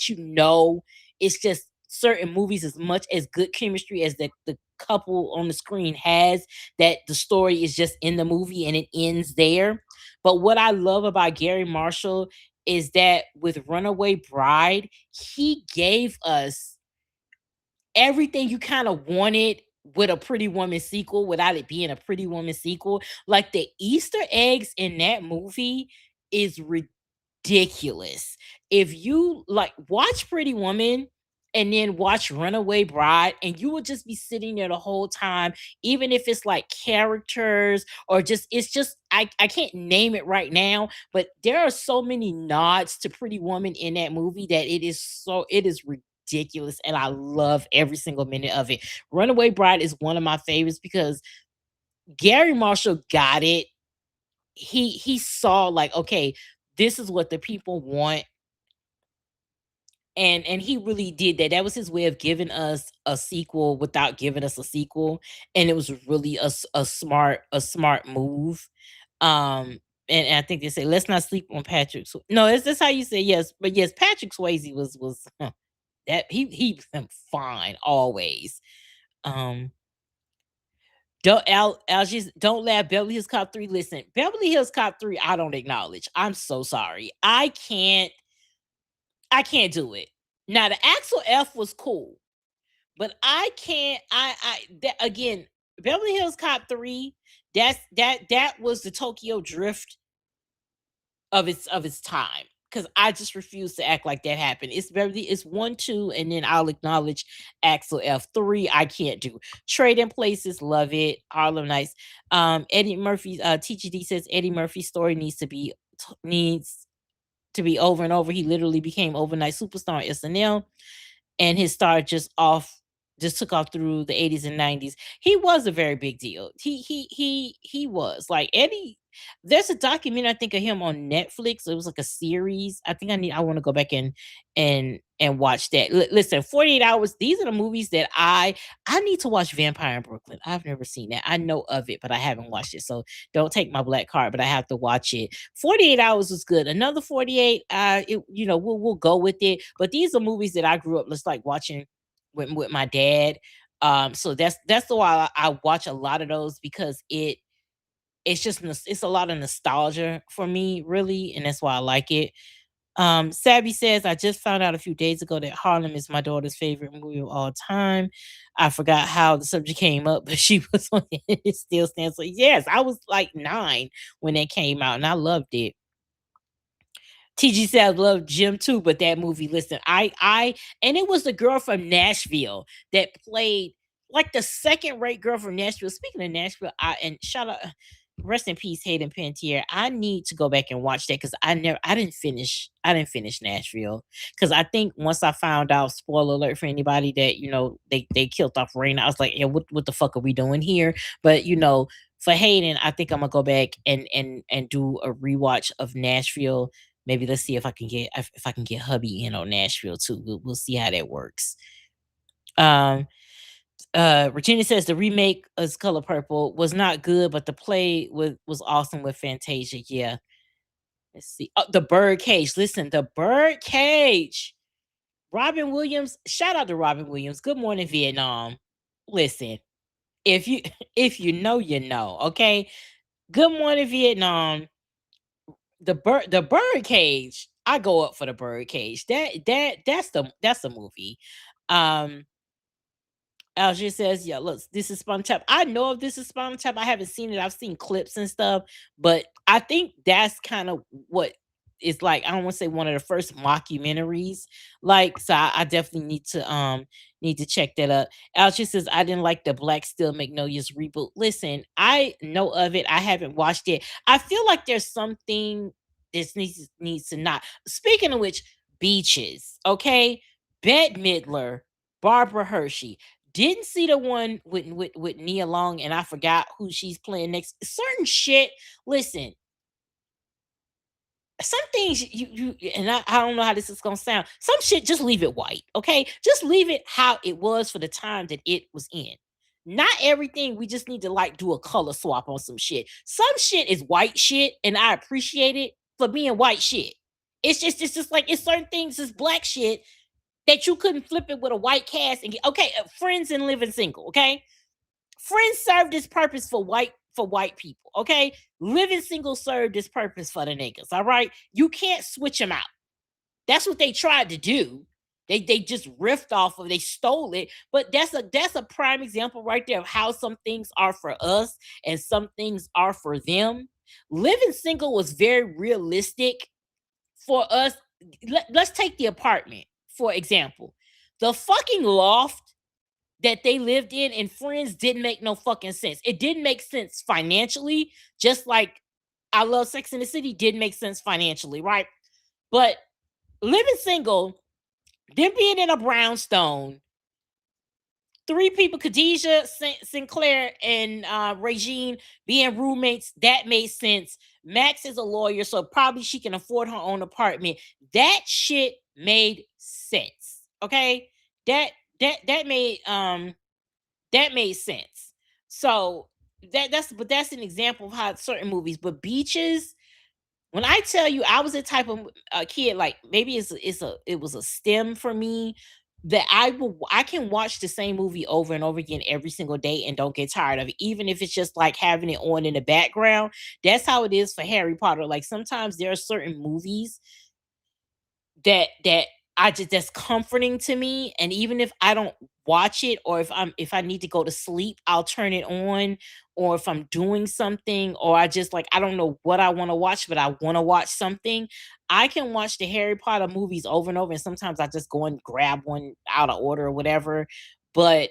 it's just certain movies as much as good chemistry as the couple on the screen has, that the story is just in the movie and it ends there. But what I love about Gary Marshall is that with Runaway Bride, he gave us everything you kind of wanted with a Pretty Woman sequel without it being a Pretty Woman sequel. Like the Easter eggs in that movie is ridiculous. If you like watch Pretty Woman and then watch Runaway Bride, and you will just be sitting there the whole time, even if it's like characters or just it's just I can't name it right now, but there are so many nods to Pretty Woman in that movie that it is ridiculous, and I love every single minute of it. Runaway Bride is one of my favorites because Gary Marshall got it. He saw like, okay, this is what the people want, and he really did that. That was his way of giving us a sequel without giving us a sequel, and it was really a smart move. And I think they say let's not sleep on Patrick. No, is this how you say yes? But yes, Patrick Swayze was that he fine always. Um, don't laugh. Beverly Hills Cop 3. Listen, Beverly Hills Cop 3, I don't acknowledge. I'm so sorry. I can't do it. Now the Axel F was cool, but I can't. That, again, Beverly Hills Cop 3. That was the Tokyo Drift of its time. Because I just refuse to act like that happened. It's 1, 2, and then I'll acknowledge Axel F3. I can't do Trading Places, love it. Harlem Nights. Eddie Murphy, TGD says Eddie Murphy's story needs to be over and over. He literally became overnight superstar on SNL, and his star just took off through the 80s and 90s. He was a very big deal. He was like Eddie. There's a documentary I think of him on Netflix. It was like a series. I think I want to go back and watch that. Listen, 48 Hours. These are the movies that I need to watch. Vampire in Brooklyn. I've never seen that. I know of it, but I haven't watched it. So don't take my black card, but I have to watch it. 48 Hours was good. Another 48. We'll go with it. But these are movies that I grew up just like watching with my dad. So that's why I watch a lot of those, because it's a lot of nostalgia for me, really, and that's why I like it. Savvy says, I just found out a few days ago that Harlem is my daughter's favorite movie of all time. I forgot how the subject came up, but she was on it. It still stands. So yes, I was like 9 when it came out, and I loved it. TG said I love Jim too, but that movie, listen, and it was the girl from Nashville that played like the second rate girl from Nashville. Speaking of Nashville, and shout out, rest in peace, Hayden Panettiere. I need to go back and watch that because I didn't finish Nashville because I think once I found out, spoiler alert for anybody, that they killed off Raina, I was like, yeah, what the fuck are we doing here? But for Hayden, I think I'm gonna go back and do a rewatch of Nashville. Maybe let's see if I can get hubby in on Nashville too. We'll see how that works. Virginia says the remake of Color Purple was not good, but the play was awesome with Fantasia. Yeah. Let's see. Oh, the Birdcage. Listen, the Birdcage. Robin Williams. Shout out to Robin Williams. Good morning, Vietnam. Listen, if you you know, you know. Okay. Good morning, Vietnam. The Birdcage. I go up for the Birdcage. That's the movie. Um Algier says, yeah, look, this is Spinal Tap. I know if this is Spinal Tap. I haven't seen it. I've seen clips and stuff, but I think that's kind of what it's like. I don't want to say one of the first mockumentaries. Like, so I definitely need to check that up. Algier says, I didn't like the Black Steel Magnolias reboot. Listen, I know of it. I haven't watched it. I feel like there's something this needs to not. Speaking of which, Beaches, okay? Bette Midler, Barbara Hershey. Didn't see the one with Nia Long, and I forgot who she's playing next. Certain shit. Listen, some things and I don't know how this is gonna sound. Some shit, just leave it white, okay? Just leave it how it was for the time that it was in. Not everything we just need to like do a color swap on some shit. Some shit is white shit, and I appreciate it for being white shit. It's just like it's certain things is black shit that you couldn't flip it with a white cast and get okay, friends and living single, okay? Friends served its purpose for white people. Okay, Living Single served its purpose for the niggas. All right, you can't switch them out. That's what they tried to do. They just riffed off of, they stole it. But that's a prime example right there of how some things are for us and some things are for them. Living Single was very realistic for us. Let's take the apartment for example. The fucking loft that they lived in Friends didn't make no fucking sense. It didn't make sense financially, just like I Love Sex in the City didn't make sense financially, right? But Living Single, them being in a brownstone, three people, Khadijah, Sinclair, and Regine being roommates, that made sense. Max is a lawyer, so probably she can afford her own apartment. That shit made sense. Okay? That that made that made sense. So that's an example of how certain movies, but Beaches, when I tell you I was a type of kid, like maybe it was a stem for me that I can watch the same movie over and over again every single day and don't get tired of it, even if it's just like having it on in the background. That's how it is for Harry Potter. Like sometimes there are certain movies that I just that's comforting to me. And even if I don't watch it, or if I need to go to sleep, I'll turn it on. Or if I'm doing something, or I just like I don't know what I want to watch, but I want to watch something, I can watch the Harry Potter movies over and over. And sometimes I just go and grab one out of order or whatever. But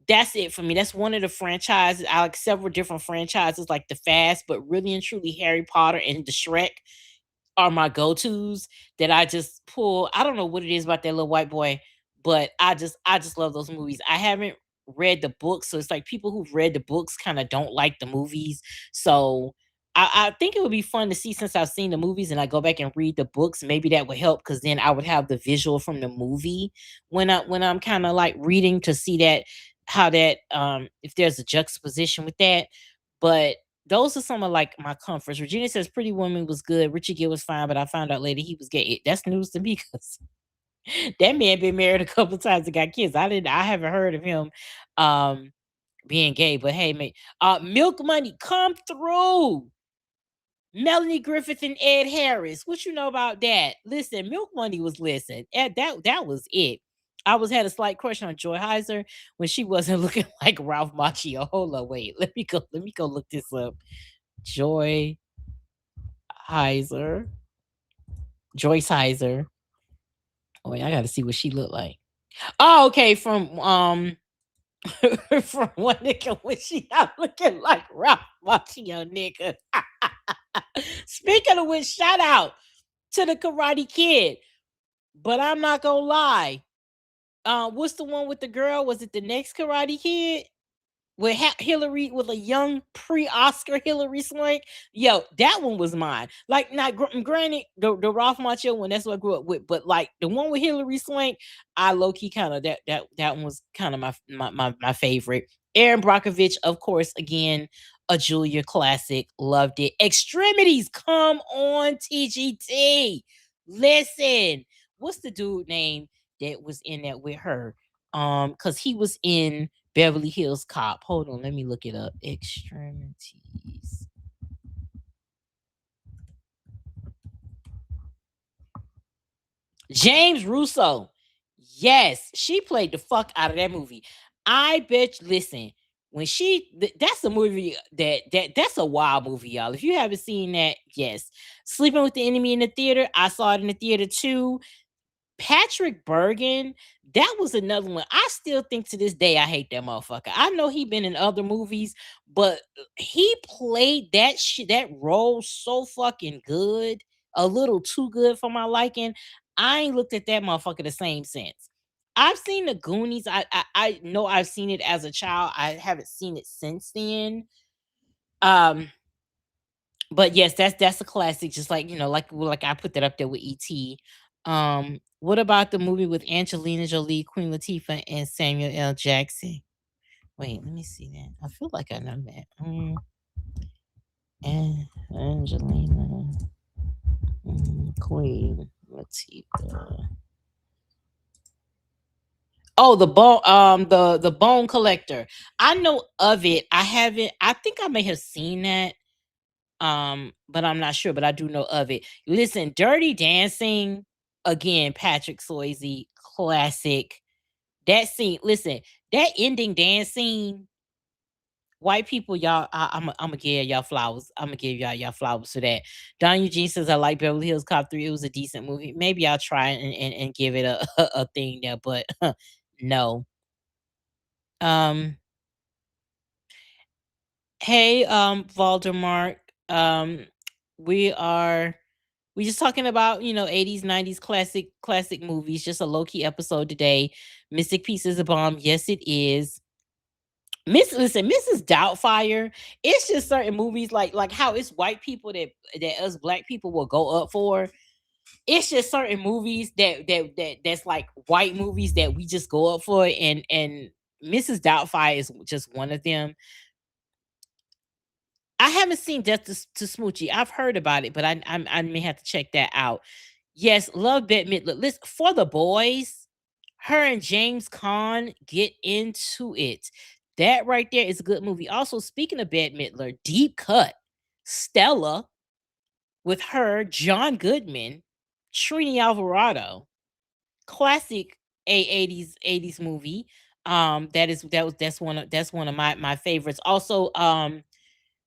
that's it for me. That's one of the franchises. I like several different franchises, like the Fast, but really and truly Harry Potter and the Shrek are my go-tos that I just pull. I don't know what it is about that little white boy, but I just love those movies. I haven't read the books, so it's like people who've read the books kind of don't like the movies. So I think it would be fun to see, since I've seen the movies and I go back and read the books. Maybe that would help because then I would have the visual from the movie when I'm kind of like reading to see that how that if there's a juxtaposition with that. But those are some of like my comforts. Regina says Pretty Woman was good. Richard Gere was fine, but I found out later he was gay. That's news to me because that man been married a couple times and got kids. I haven't heard of him um being gay, but hey, mate, Milk Money, come through. Melanie Griffith and Ed Harris. What you know about that? Listen, Milk Money was that was it. I was had a slight crush on Joy Heiser when she wasn't looking like Ralph Macchio. Hold on, wait. Let me go look this up. Joy Heiser. Joyce Heiser. Oh wait, I gotta see what she looked like. Oh, okay. From from one nigga when she not looking like Ralph Macchio, nigga. Speaking of which, shout out to the Karate Kid. But I'm not gonna lie. What's the one with the girl? Was it the next Karate Kid? With Hillary, with a young pre-Oscar Hillary Swank. Yo, that one was mine. Like, not granted, the Ralph Macchio one, that's what I grew up with. But like the one with Hillary Swank, I low key kind of that one was kind of my favorite. Aaron Brockovich, of course, again a Julia classic. Loved it. Extremities, come on, TGT. Listen, what's the dude name that was in that with her? Because he was in Beverly Hills Cop. Hold on, let me look it up. Extremities. James Russo. Yes, she played the fuck out of that movie. I bet. Listen, when that's a movie that's a wild movie, y'all. If you haven't seen that, yes. Sleeping with the Enemy in the theater. I saw it in the theater too. Patrick Bergen, that was another one. I still think to this day I hate that motherfucker. I know he been in other movies, but he played that role so fucking good, a little too good for my liking. I ain't looked at that motherfucker the same since. I've seen the Goonies. I know I've seen it as a child. I haven't seen it since then. Um, but yes, that's a classic. Just like like I put that up there with ET. What about the movie with Angelina Jolie, Queen Latifah, and Samuel L. Jackson? Wait, let me see that. I feel like I know that. And Angelina, Queen Latifah. Oh, the Bone Collector. I know of it. I haven't. I think I may have seen that. But I'm not sure. But I do know of it. Listen, Dirty Dancing again. Patrick Swayze classic. That scene. Listen, that ending dance scene. White people, y'all, I'm gonna give y'all flowers. I'm gonna give y'all flowers for that. Don Eugene says I like Beverly Hills Cop 3. It was a decent movie. Maybe I'll try and give it a a thing there, but no. Um, hey, Voldemort. Um, we are we just talking about 80s, 90s classic movies. Just a low key episode today. Mystic Peace is a bomb. Yes, it is. Listen, Mrs. Doubtfire. It's just certain movies like how it's white people that us black people will go up for. It's just certain movies that's like white movies that we just go up for, and Mrs. Doubtfire is just one of them. I haven't seen Death to Smoochie. I've heard about it, but I may have to check that out. Yes, love Bette Midler. Listen, for the boys, her and James Caan get into it. That right there is a good movie. Also, speaking of Bette Midler, Deep Cut, Stella with her, John Goodman, Trini Alvarado, classic 80s movie. That's one of my favorites. Also,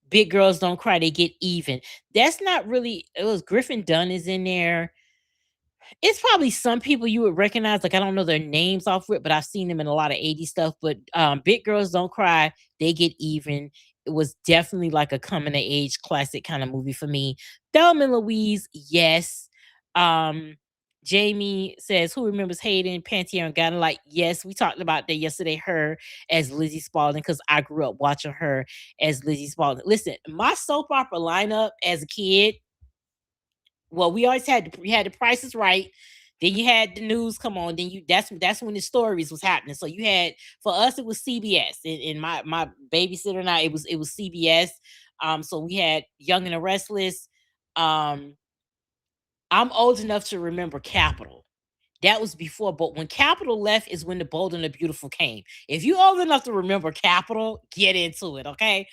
Big Girls Don't Cry, They Get Even. That's not really. It was Griffin Dunn is in there. It's probably some people you would recognize. Like I don't know their names off it, but I've seen them in a lot of 80s stuff. But Big Girls Don't Cry, They Get Even. It was definitely like a coming of age classic kind of movie for me. Thelma and Louise, yes. Um, Jamie says, who remembers Hayden Pantier and Guiding Light? Yes, we talked about that yesterday. Her as Lizzie Spalding, because I grew up watching her as Lizzie Spalding. Listen, my soap opera lineup as a kid, well, we always had the prices right. Then you had the news come on. Then that's when the stories was happening. So you had, for us it was CBS. And my babysitter and I, it was CBS. So we had Young and the Restless. Um, I'm old enough to remember Capital. That was before, but when Capital left is when the Bold and the Beautiful came. If you old enough to remember Capital, get into it, okay?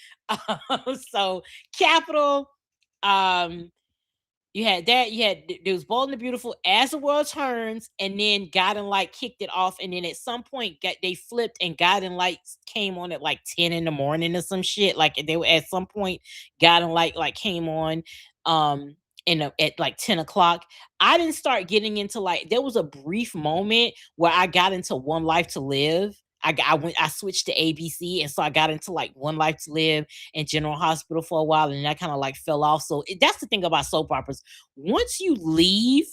So Capital, um, you had that. You had there was Bold and the Beautiful, As the World Turns, and then God and Light kicked it off. And then at some point, they flipped, and God and Light came on at like 10 in the morning or some shit. Like they were at some point, God and Light like came on, at like 10 o'clock. I didn't start getting into like there was a brief moment where I got into One Life to Live. I switched to ABC, and so I got into like One Life to Live and General Hospital for a while, and that kind of like fell off. So that's the thing about soap operas. Once you leave,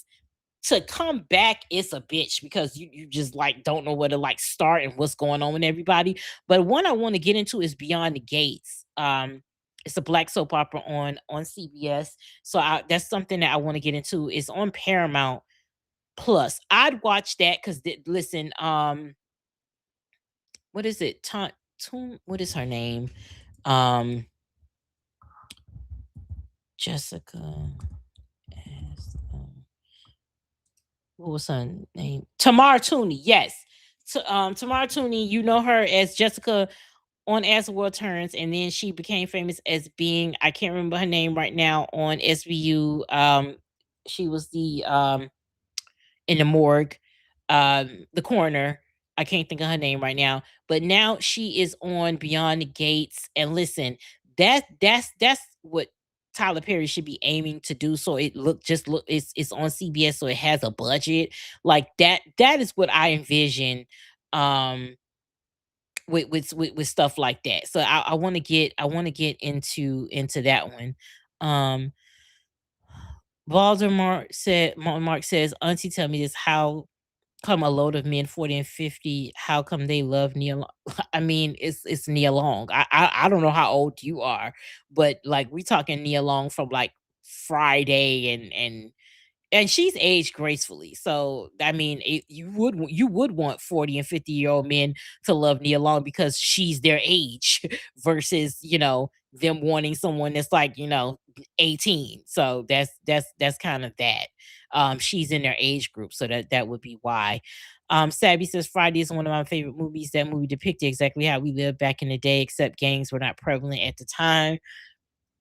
to come back, it's a bitch because you just like don't know where to like start and what's going on with everybody. But one I want to get into is Beyond the Gates. It's a black soap opera on CBS. So that's something that I want to get into. It's on Paramount Plus. I'd watch that because listen, what is it? What is her name? Um, Jessica. What was her name? Tamara Tooney. Yes. Tamara Tooney, you know her as Jessica on As the World Turns, and then she became famous as being, I can't remember her name right now, on SVU. She was the in the morgue, the coroner. I can't think of her name right now, but now she is on Beyond the Gates. And listen, that's what Tyler Perry should be aiming to do. So it's on CBS, so it has a budget like that. That is what I envision. Um, with stuff like that. So I want to get into that one. Um, Mark says, Auntie, tell me this: how come a load of men 40 and 50? How come they love Nia Long? I mean, it's Nia Long. I don't know how old you are, but like we talking Nia Long from like Friday and she's aged gracefully. So I mean, you would want 40 and 50-year-old men to love Nia Long because she's their age versus them wanting someone that's like 18. So that's kind of that. She's in their age group, so that would be why. Sabby says Friday is one of my favorite movies. That movie depicted exactly how we lived back in the day, except gangs were not prevalent at the time.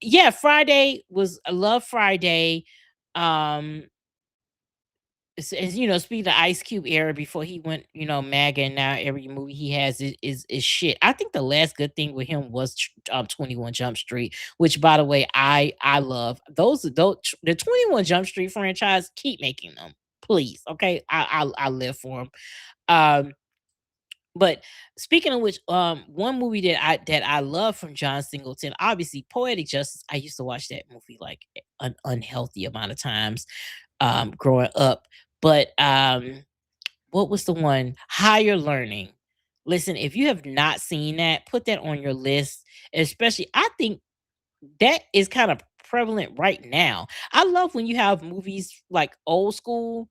Yeah, Friday was I love Friday. Um, speaking of Ice Cube era before he went, MAGA, and now every movie he has is shit. I think the last good thing with him was 21 Jump Street, which by the way, I love. Those the 21 Jump Street franchise, keep making them. Please. Okay. I live for them. Um, but speaking of which, one movie that I love from John Singleton, obviously Poetic Justice. I used to watch that movie like an unhealthy amount of times growing up. But what was the one? Higher Learning. Listen, if you have not seen that, put that on your list. Especially, I think that is kind of prevalent right now. I love when you have movies like old school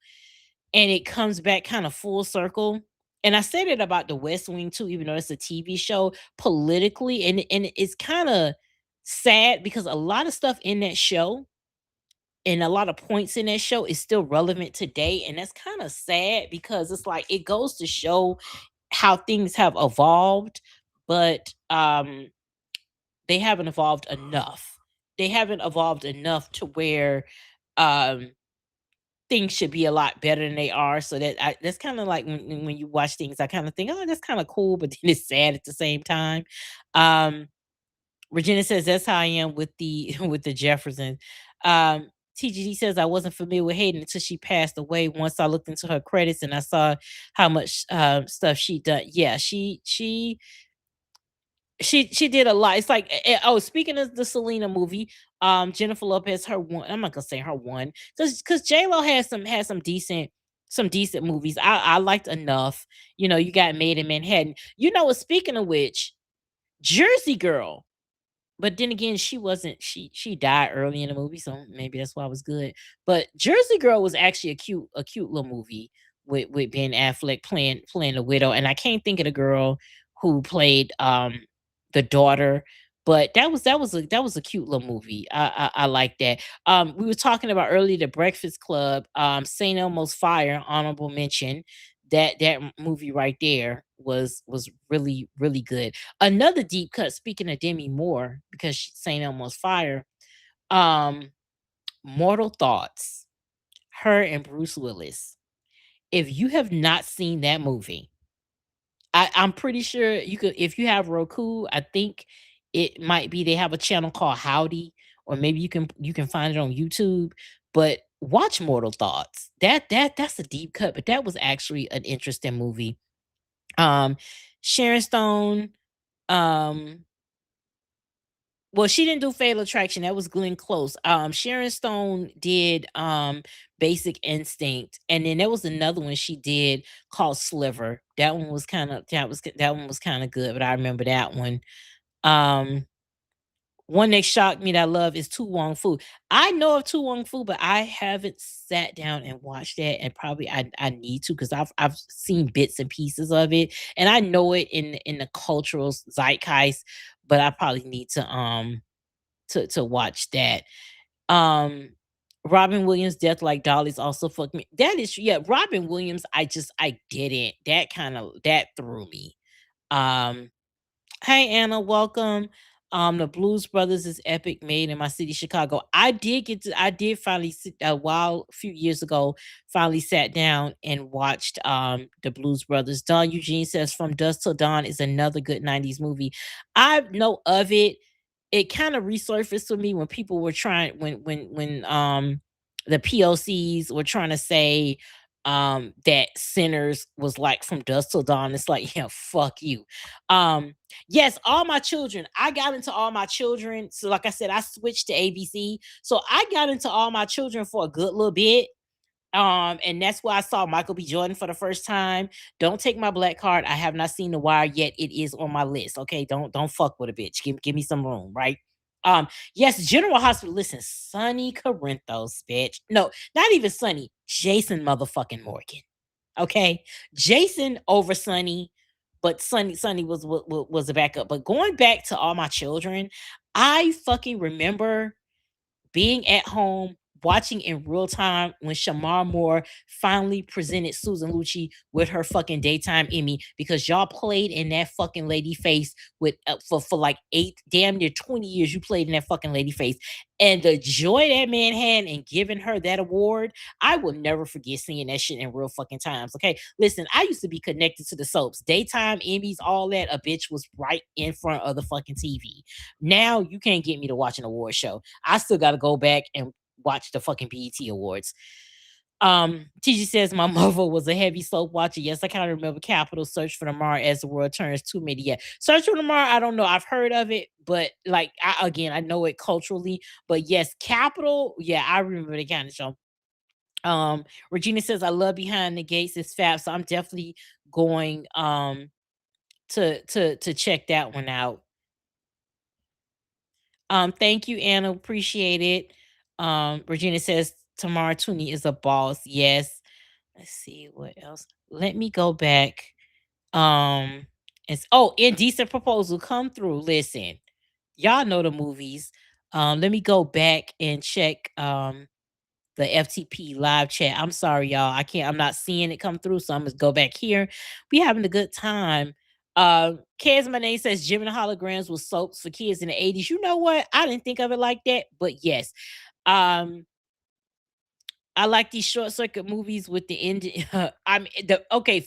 and it comes back kind of full circle. And I said it about the West Wing too, even though it's a TV show politically, and it's kind of sad because a lot of stuff in that show and a lot of points in that show is still relevant today, and that's kind of sad because it's like it goes to show how things have evolved, but they haven't evolved enough. They haven't evolved enough to where um things should be a lot better than they are. So that's kind of like when you watch things, I kind of think, oh, that's kind of cool, but then it's sad at the same time. Um, Regina says that's how I am with the with the Jeffersons. Um, TGD says I wasn't familiar with Hayden until she passed away. Once I looked into her credits and I saw how much stuff she done. Yeah, she did a lot. It's like oh, speaking of the Selena movie, Jennifer Lopez, her one. I'm not gonna say her one because J Lo has some decent movies. I liked enough. You got Made in Manhattan. Speaking of which, Jersey Girl. But then again, she wasn't. She died early in the movie, so maybe that's why it was good. But Jersey Girl was actually a cute little movie with Ben Affleck playing the widow, and I can't think of the girl who played the daughter. But that was a cute little movie. I like that. We were talking about earlier the Breakfast Club, Saint Elmo's Fire, honorable mention. That movie right there was really really good. Another deep cut, speaking of Demi Moore, because Saint Elmo's Fire, um, Mortal Thoughts, her and Bruce Willis. If you have not seen that movie, I'm pretty sure you could, if you have Roku, I think it might be they have a channel called Howdy, or maybe you can find it on YouTube. But watch Mortal Thoughts. That's a deep cut, but that was actually an interesting movie. Um, Sharon Stone, um, well, she didn't do Fatal Attraction. That was Glenn Close. Sharon Stone did Basic Instinct, and then there was another one she did called Sliver. That one was kind of good, but I remember that one. Um, One that shocked me that I love is Tu Wong Fu. I know of Tu Wong Fu, but I haven't sat down and watched that, and probably I need to because I've seen bits and pieces of it, and I know it in the cultural zeitgeist, but I probably need to watch that. Um, Robin Williams' Death Like Dollies also fucked me. That is, yeah, Robin Williams. I didn't. That threw me. Um, Hey Anna, welcome. The Blues Brothers is epic, made in my city, Chicago. I did finally sit a few years ago, finally sat down and watched the Blues Brothers. Don Eugene says From Dusk Till Dawn is another good 90s movie. I know of it. It kind of resurfaced for me when people were trying when the POCs were trying to say that Sinners was like From Dusk Till Dawn. It's like, yeah, fuck you. Um Yes, All My Children. I got into All My Children. So, like I said, I switched to ABC. So I got into All My Children for a good little bit. And that's why I saw Michael B. Jordan for the first time. Don't take my black card. I have not seen The Wire yet. It is on my list. Okay, don't fuck with a bitch. Give me some room, right? Yes, General Hospital. Listen, Sonny Corinthos, bitch. No, not even Sonny. Jason motherfucking Morgan. Okay, Jason over Sonny, but Sonny was a backup. But going back to All My Children, I fucking remember being at home, watching in real time when Shamar Moore finally presented Susan Lucci with her fucking daytime Emmy, because y'all played in that fucking lady face with for like 8 damn near 20 years. You played in that fucking lady face, and the joy that man had in giving her that award, I will never forget seeing that shit in real fucking times. Okay, listen, I used to be connected to the soaps, daytime Emmys, all that. A bitch was right in front of the fucking TV. Now you can't get me to watch an award show. I still got to go back and watch the fucking BET Awards. TG says my mother was a heavy soap watcher. Yes, I kind of remember Capital, Search for Tomorrow, As the World Turns, Too Many. Yeah, Search for Tomorrow, I don't know. I've heard of it, but like I know it culturally. But yes, Capital, yeah, I remember the kind of show. Regina says I love Behind the Gates. It's fab, so I'm definitely going to check that one out. Thank you, Anna. Appreciate it. Regina says Tamara Tooney is a boss. Yes. Let's see what else. Let me go back. It's Indecent Proposal come through. Listen, y'all know the movies. Let me go back and check the FTP live chat. I'm sorry, y'all. I'm not seeing it come through, so I'm gonna go back here. We having a good time. Kaz My Name says Jim and the Holograms was soaps for kids in the 80s. You know what? I didn't think of it like that, but yes. I like these short circuit movies with the Indian.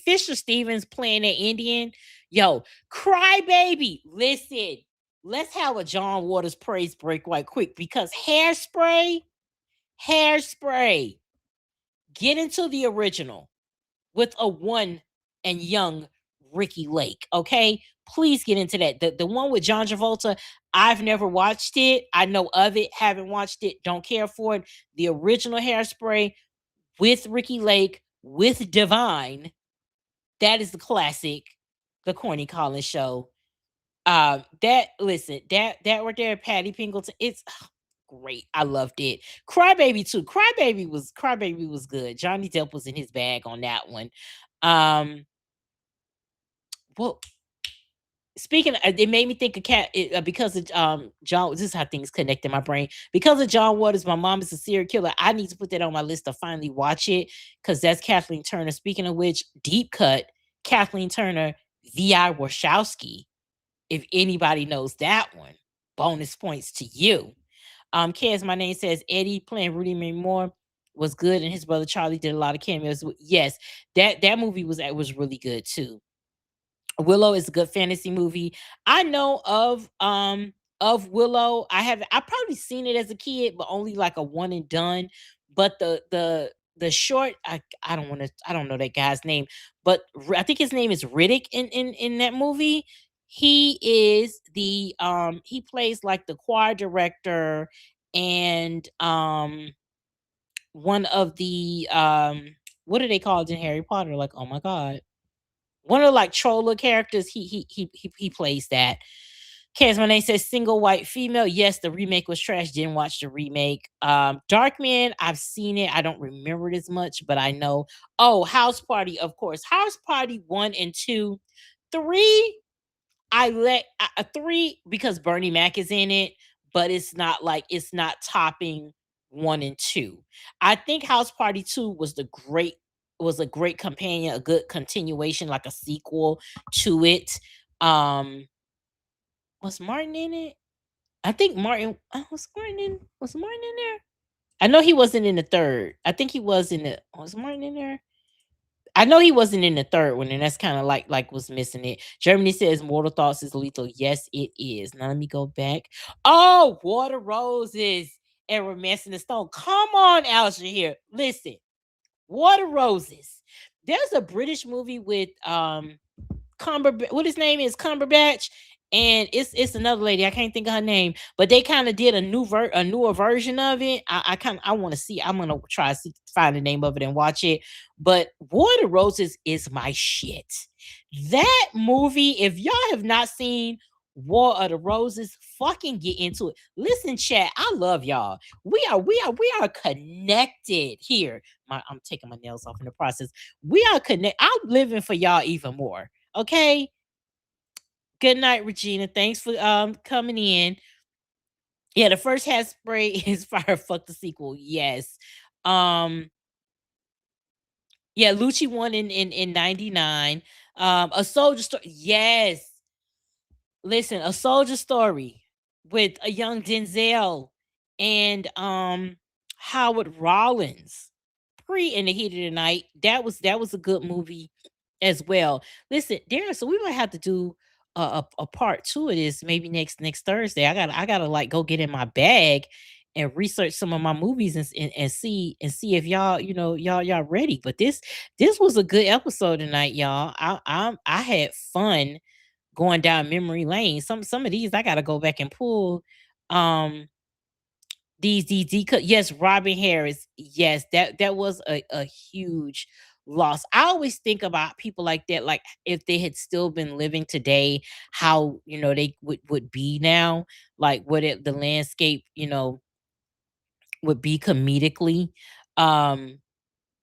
Fisher Stevens playing that Indian. Yo, Cry Baby. Listen, let's have a John Waters praise break right quick, because Hairspray, get into the original with a one and young Ricky Lake. Okay, please get into that. The one with John Travolta, I've never watched it. I know of it, haven't watched it, don't care for it. The original Hairspray with Ricky Lake, with Divine, that is the classic, the Corny Collins Show. That right there, Patty Pingleton, it's great. I loved it. Crybaby too. Crybaby was good. Johnny Depp was in his bag on that one. Well, speaking of, it made me think of because of John. This is how things connect in my brain. Because of John Waters, my mom is a serial killer. I need to put that on my list to finally watch it, because that's Kathleen Turner. Speaking of which, deep cut Kathleen Turner, V.I. Warshawski. If anybody knows that one, bonus points to you. Kaz My Name says Eddie playing Rudy Ray Moore was good, and his brother Charlie did a lot of cameos. Yes, that movie was really good too. Willow is a good fantasy movie. I know of Willow. I've probably seen it as a kid, but only like a one and done. But the short, I don't know that guy's name, but I think his name is Riddick in that movie. He is he plays like the choir director, and one of the what are they called in Harry Potter? Like, oh my god, one of the like troller characters. He plays that. Kaz My Name says single white female. Yes, the remake was trash. Didn't watch the remake. Darkman, I've seen it. I don't remember it as much, but I know. Oh, House Party, of course. House Party 1 and 2. 3, I let 3 because Bernie Mac is in it, but it's not topping 1 and 2. I think House Party 2 was a great companion, a good continuation, like a sequel to it. Was Martin in it? I think Martin was Martin in there? I know he wasn't in the third. I think he was in the was Martin in there? I know he wasn't in the third one, and that's kind of like was missing it. Germany says Mortal Thoughts is lethal. Yes, it is. Now let me go back. Oh, Water Roses and Romancing the Stone. Come on, Alger here. Listen, Water Roses. There's a British movie with what his name is, Cumberbatch, and it's another lady. I can't think of her name, but they kind of did a newer version of it. I want to see. I'm gonna try to find the name of it and watch it. But Water Roses is my shit. That movie, if y'all have not seen War of the Roses, fucking get into it. Listen, chat, I love y'all. We are connected here. I'm taking my nails off in the process. We are connected. I'm living for y'all even more. Okay. Good night, Regina. Thanks for coming in. Yeah, the first Hairspray is fire. Fuck the sequel. Yes. Um, yeah, Lucci won in 99. A Soldier Story. Yes. Listen, A Soldier Story with a young Denzel and Howard Rollins. Pre In the Heat of the Night. That was a good movie as well. Listen, Darren, so we might have to do a part two of this maybe next Thursday. I gotta like go get in my bag and research some of my movies and see if y'all ready. But this was a good episode tonight, y'all. I had fun going down memory lane. Some of these I gotta go back and pull. Um yes, Robin Harris. Yes, that was a huge loss. I always think about people like that, like if they had still been living today, how they would be now, like what the landscape, would be comedically. Um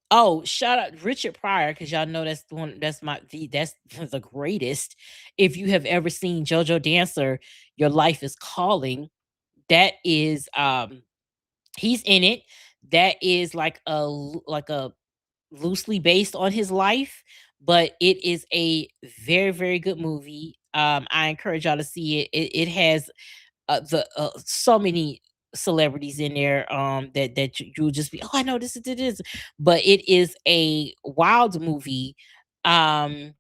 Oh, shout out Richard Pryor, because y'all know that's the one that's the greatest. If you have ever seen JoJo Dancer, Your Life is Calling, that is he's in it. That is like a loosely based on his life, but it is a very, very good movie. I encourage y'all to see it. It has the so many celebrities in there that you'll just be, oh, I know this, but it is a wild movie. um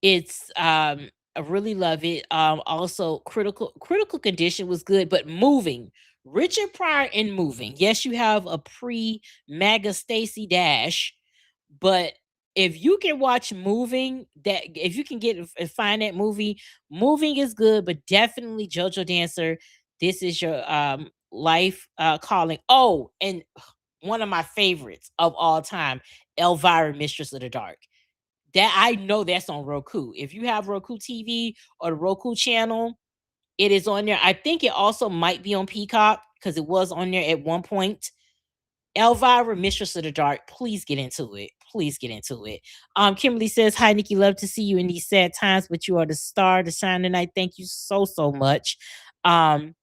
it's I really love it. Also, Critical Condition was good, but Moving, Richard Pryor in Moving. Yes, you have a pre MAGA Stacey Dash, but if you can watch Moving, that if you can get and find that movie, Moving is good, but definitely JoJo Dancer. This is your life calling. Oh, and one of my favorites of all time, Elvira, Mistress of the Dark. That I know that's on Roku. If you have Roku TV or the Roku channel, it is on there. I think it also might be on Peacock because it was on there at one point. Elvira, Mistress of the Dark, please get into it. Please get into it. Kimberly says, "Hi, Nikki. Love to see you in these sad times, but you are the star to shine tonight. Thank you so much." Um,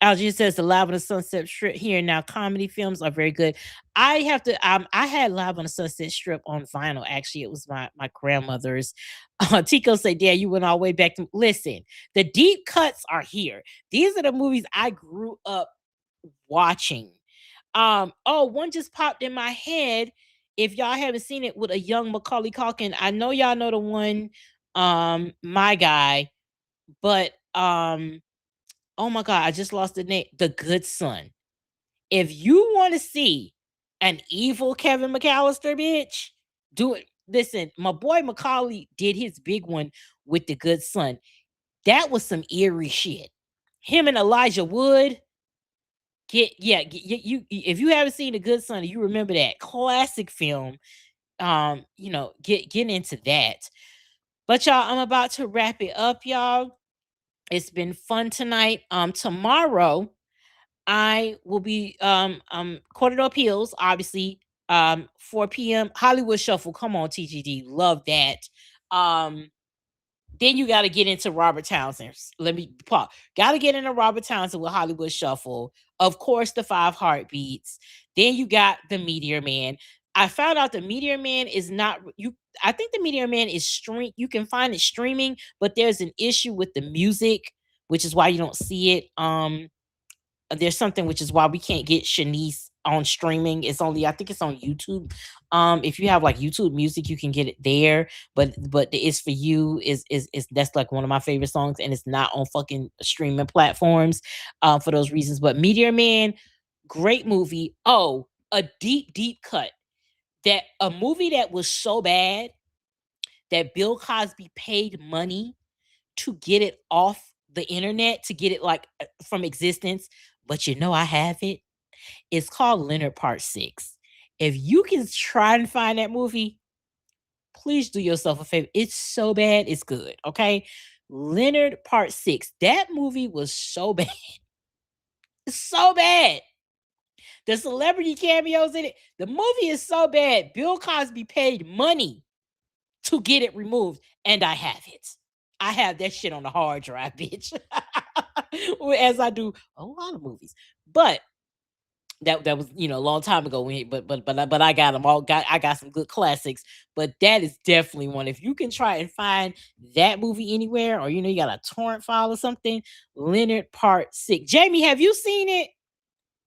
Algie says, "The Live on the Sunset Strip here and now comedy films are very good." I have to. I had Live on the Sunset Strip on vinyl. Actually, it was my grandmother's. Tico said, "Yeah, you went all the way back to listen. The deep cuts are here. These are the movies I grew up watching." Oh, one just popped in my head. If y'all haven't seen it with a young Macaulay Culkin, I know y'all know the one, My Guy, but oh my god, I just lost the name. The Good Son. If you want to see an evil Kevin McAllister, bitch, do it. Listen, my boy Macaulay did his big one with The Good Son. That was some eerie shit. Him and Elijah Wood. You if you haven't seen The Good Son, you remember that classic film. Get into that. But y'all, I'm about to wrap it up, y'all. It's been fun tonight. Tomorrow I will be Court of Appeals, obviously. 4 p.m. Hollywood Shuffle. Come on, TGD. Love that. Then you got to get into Robert Townsend. Let me pause. Got to get into Robert Townsend with Hollywood Shuffle. Of course, the Five Heartbeats. Then you got the Meteor Man. I found out the Meteor Man is not you. I think the Meteor Man is stream. You can find it streaming, but there's an issue with the music, which is why you don't see it. There's something which is why we can't get Shanice on streaming. It's only I think it's on YouTube. If you have like YouTube Music, you can get it there. But the It's For You is that's like one of my favorite songs, and it's not on fucking streaming platforms for those reasons. But Meteor Man, great movie. Oh, a deep cut. That a movie that was so bad that Bill Cosby paid money to get it off the internet, to get it like from existence. But I have it. It's called Leonard Part 6. If you can try and find that movie, please do yourself a favor. It's so bad, it's good. Okay. Leonard Part 6. That movie was so bad. So bad. The celebrity cameos in it. The movie is so bad. Bill Cosby paid money to get it removed, and I have it. I have that shit on the hard drive, bitch. As I do a lot of movies. But that was a long time ago but I got them all. I got some good classics, but that is definitely one. If you can try and find that movie anywhere, or you got a torrent file or something, Leonard Part 6. Jamie, have you seen it?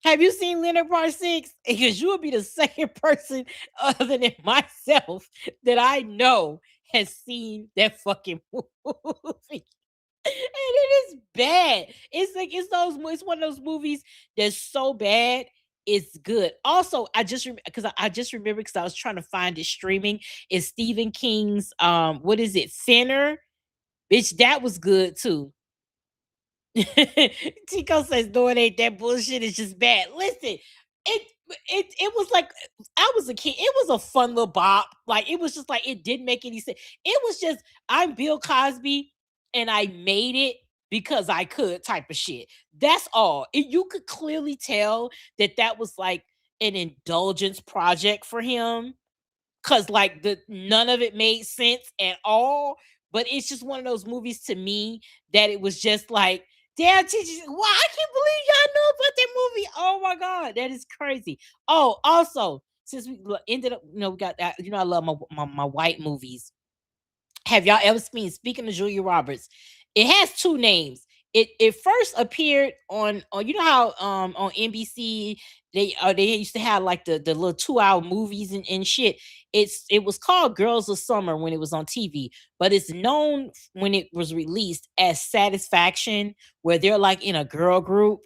Have you seen Leonard Part 6? Because you would be the second person other than myself that I know has seen that fucking movie. And it is bad. It's like it's one of those movies that's so bad it's good. Also, I just because I just remember because I was trying to find it streaming. Is Stephen King's what is it, Thinner? Bitch, that was good too. Tico says, "No, it ain't that bullshit. It's just bad." Listen, it was like I was a kid. It was a fun little bop. Like it was just like it didn't make any sense. It was just I'm Bill Cosby and I made it because I could type of shit. That's all. You could clearly tell that was like an indulgence project for him, cause like none of it made sense at all. But it's just one of those movies to me that it was just like, damn, teachers, wow, I can't believe y'all know about that movie. Oh my god, that is crazy. Oh, also, since we ended up, we got that. I love my white movies. Have y'all ever seen? Speaking of Julia Roberts, it has two names. It first appeared on how on NBC they used to have like the little 2 hour movies and shit. It was called Girls of Summer when it was on TV, but it's known when it was released as Satisfaction, where they're like in a girl group.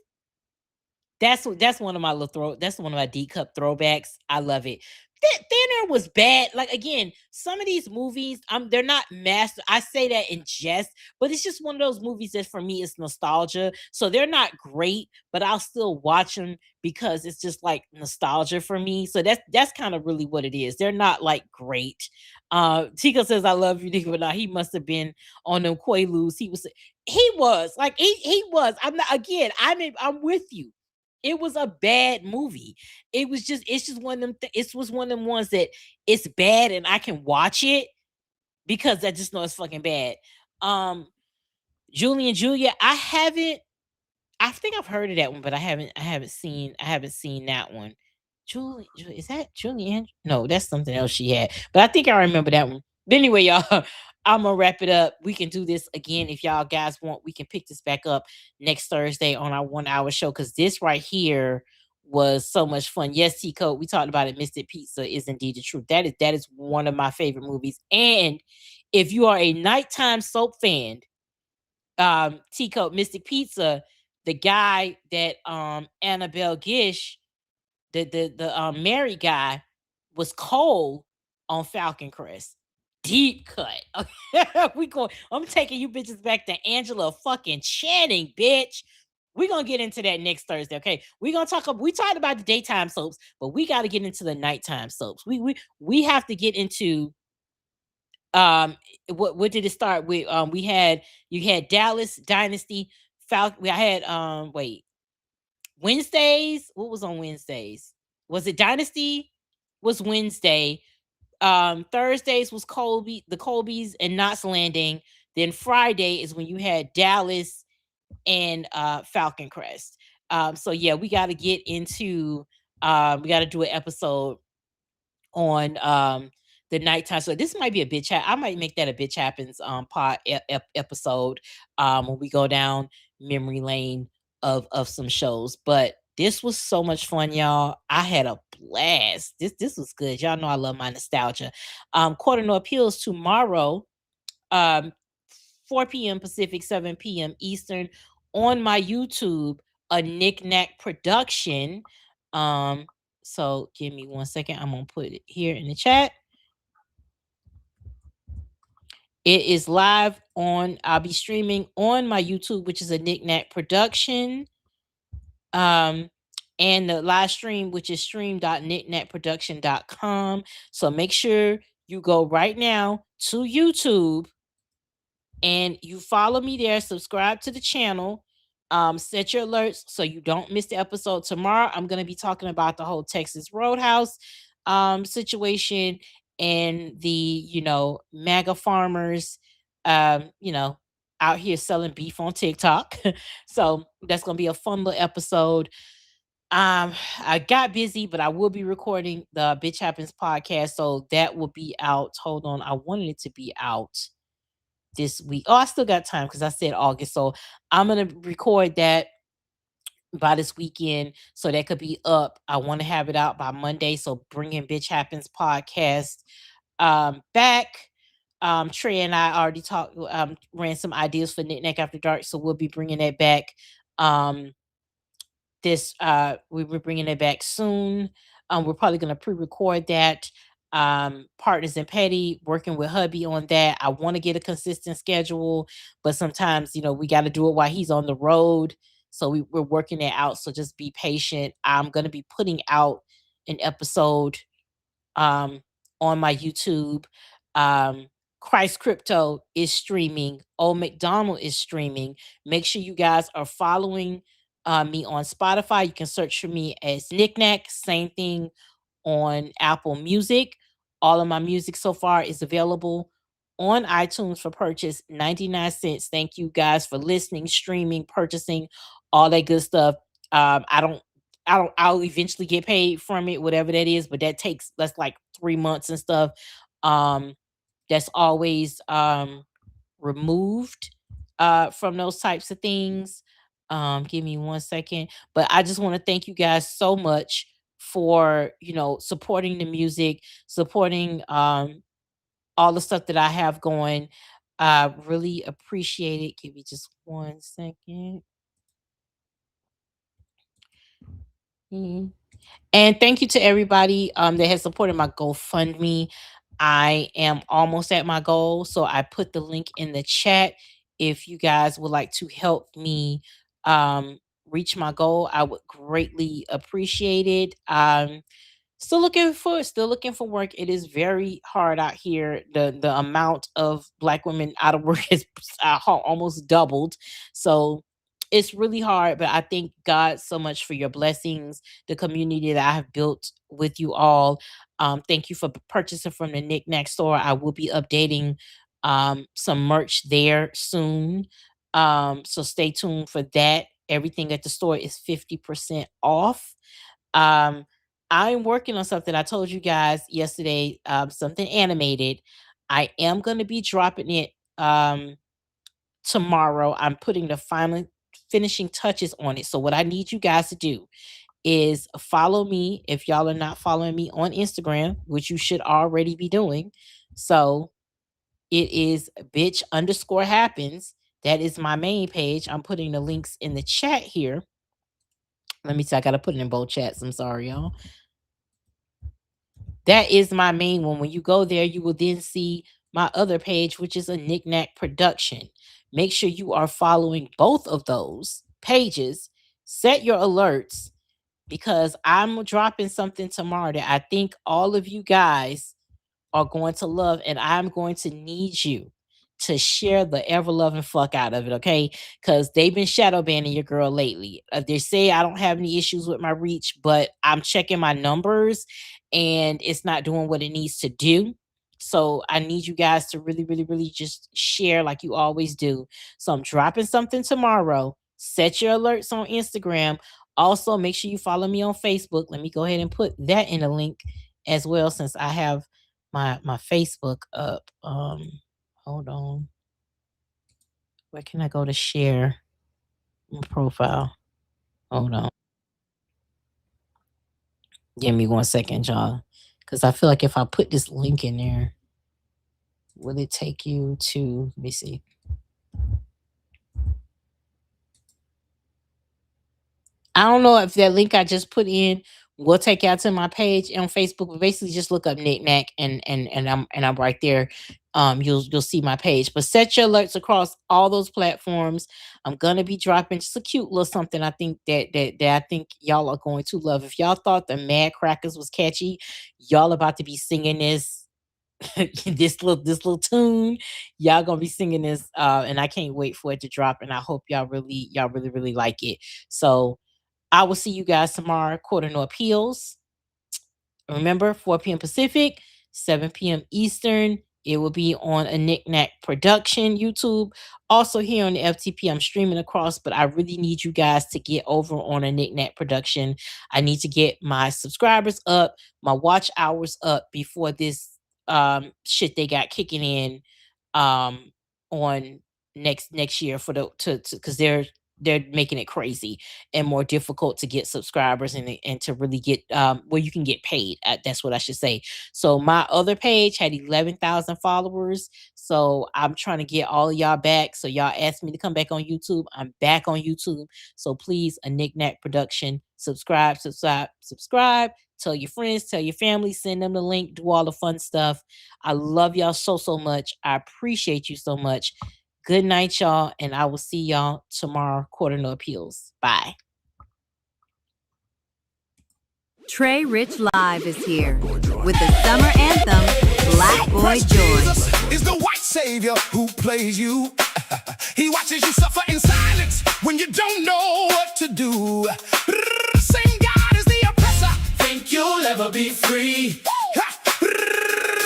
That's one of my that's one of my D cup throwbacks. I love it. Thinner was bad. Like again, some of these movies, they're not master. I say that in jest, but it's just one of those movies that for me is nostalgia. So they're not great, but I'll still watch them because it's just like nostalgia for me. So that's kind of really what it is. They're not like great. Tico says, "I love you, Nico," but now he must have been on them Quaaludes. He was like he was. I'm not again. I'm with you. It was a bad movie. It's just one of them. It was one of them ones that it's bad and I can watch it because I just know it's fucking bad. Julie and Julia, I think I've heard of that one, but I haven't seen that one. Julie, is that Julianne? No, that's something else she had. But I think I remember that one. But anyway, y'all, I'm gonna wrap it up. We can do this again if y'all guys want. We can pick this back up next Thursday on our 1 hour show because this right here was so much fun. Yes, T Code, we talked about it. Mystic Pizza is indeed the truth. That is one of my favorite movies. And if you are a nighttime soap fan, T Code Mystic Pizza, the guy that Annabelle Gish, the married guy, was Cole on Falcon Crest. Deep cut. Okay. I'm taking you bitches back to Angela fucking Channing, bitch. We're gonna get into that next Thursday. Okay. We talked about the daytime soaps, but we got to get into the nighttime soaps. We have to get into what did it start with? You had Dallas Dynasty, Falcon. I had wait, Wednesdays. What was on Wednesdays? Was it Dynasty? Was Wednesday. Thursdays was the Colbys and Knots Landing. Then Friday is when you had Dallas and Falcon Crest. So yeah, we got to get into we got to do an episode on the nighttime. So this might be a bitch. I might make that a bitch happens episode when we go down memory lane of some shows. But this was so much fun, y'all. I had a blast. This was good. Y'all know I love my nostalgia. Quarter No Appeals tomorrow, um, 4 p.m. Pacific, 7 p.m. Eastern on my YouTube, a Knick-Knack production. So give me 1 second. I'm gonna put it here in the chat. It is live I'll be streaming on my YouTube, which is a Knick-Knack production. And the live stream, which is stream.knickknackproduction.com. So make sure you go right now to YouTube and you follow me there, subscribe to the channel, set your alerts so you don't miss the episode. Tomorrow I'm going to be talking about the whole Texas Roadhouse situation and the MAGA farmers you know, out here selling beef on TikTok. So that's gonna be a fun little episode. I got busy, but I will be recording the Bitch Happens podcast, so that will be out. Hold on, I wanted it to be out this week. Oh, I still got time because I said August, so I'm gonna record that by this weekend, so that could be up. I want to have it out by Monday. So bringing Bitch Happens podcast back. Trey and I already talked, ran some ideas for Knick-Knack After Dark, so we'll be bringing that back. We were bringing it back soon. We're probably going to pre-record that. Partners and Petty, working with hubby on that. I want to get a consistent schedule, but sometimes we got to do it while he's on the road, so we're working it out. So just be patient. I'm going to be putting out an episode um on my YouTube. um Christ Crypto is streaming. Old McDonald is streaming. Make sure you guys are following me on Spotify. You can search for me as Knick-Knack. Same thing on Apple Music. All of my music so far is available on iTunes for purchase, 99 cents. Thank you guys for listening, streaming, purchasing, all that good stuff. I don't I'll eventually get paid from it, whatever that is, but that's like 3 months and stuff. Um that's always removed from those types of things. Give me 1 second. But I just want to thank you guys so much for supporting the music, supporting all the stuff that I have going. I really appreciate it. Give me just 1 second. And thank you to everybody that has supported my GoFundMe. I am almost at my goal, so I put the link in the chat. If you guys would like to help me reach my goal, I would greatly appreciate it. Still looking for work. It is very hard out here. The amount of Black women out of work has almost doubled. So it's really hard, but I thank God so much for your blessings, the community that I have built with you all. Thank you for purchasing from the Knick-Knack store. I will be updating some merch there soon. So stay tuned for that. Everything at the store is 50% off. Um, I'm working on something. I told you guys yesterday, something animated. I am going to be dropping it tomorrow. I'm putting the final finishing touches on it. So what I need you guys to do is follow me if y'all are not following me on Instagram, which you should already be doing. So it is bitch_happens. That is my main page. I'm putting the links in the chat here. Let me see. I got to put it in both chats. I'm sorry, y'all. That is my main one. When you go there, you will then see my other page, which is a Knick-Knack production. Make sure you are following both of those pages. Set your alerts, because I'm dropping something tomorrow that I think all of you guys are going to love, and I'm going to need you to share the ever loving fuck out of it, okay? Because they've been shadow banning your girl lately. They say I don't have any issues with my reach, but I'm checking my numbers and it's not doing what it needs to do. So I need you guys to really, really, really just share like you always do. So I'm dropping something tomorrow. Set your alerts on Instagram. Also, make sure you follow me on Facebook. Let me go ahead and put that in a link as well, since I have my Facebook up. Hold on. Where can I go to share my profile? Hold on. Give me 1 second, y'all. Because I feel like if I put this link in there, will it take you to, let me see. I don't know if that link I just put in will take you out to my page on Facebook, but basically just look up Knick-Knack and I'm right there. You'll see my page. But set your alerts across all those platforms. I'm gonna be dropping just a cute little something. I think that I think y'all are going to love. If y'all thought the Mad Crackers was catchy, y'all about to be singing this this little tune. Y'all gonna be singing this, and I can't wait for it to drop. And I hope y'all really really like it. So I will see you guys tomorrow, Quarter No Appeals. Remember, 4 p.m. Pacific, 7 p.m. Eastern It will be on a Knickknack Production YouTube. Also here on the FTP, I'm streaming across, but I really need you guys to get over on a Knickknack Production. I need to get my subscribers up, my watch hours up before this shit they got kicking in on next year for the to because they're making it crazy and more difficult to get subscribers and to really get where you can get paid. That's what I should say. So my other page had 11,000 followers. So I'm trying to get all of y'all back. So y'all asked me to come back on YouTube. I'm back on YouTube. So please, a Knickknack Production, subscribe. Tell your friends, tell your family, send them the link, do all the fun stuff. I love y'all so much. I appreciate you so much. Good night, y'all, and I will see y'all tomorrow. Quarter No Appeals. Bye. Trey Rich Live is here with the summer anthem, Black Boy Joy. Jesus is the white savior who plays you. He watches you suffer in silence when you don't know what to do. Same God is the oppressor. Think you'll ever be free?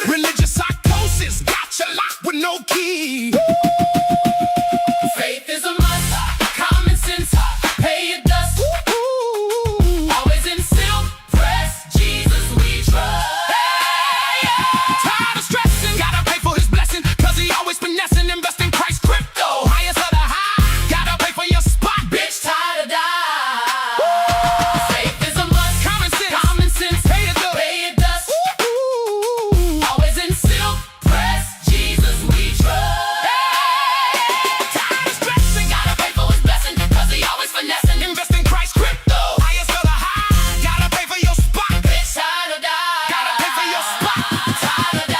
Religious psychosis got you locked with no key. Faith is a must. Common sense, pay your dust. Always in silk press. Jesus we trust. Tired of stressing, gotta pay for his blessing, 'cause he always finessing. Invest in Christ crypto, highest of the high. Gotta pay for your spot, bitch. Tired of die. Faith is a must. Common sense, pay your dust. Always in silk press. Jesus we trust. Tired of stressing, gotta pay for his blessing, 'cause he always finessing. Invest in Christ crypto, highest of the high. Gotta pay for your spot, bitch. Tired of die. Gotta pay for your spot. Tired of die.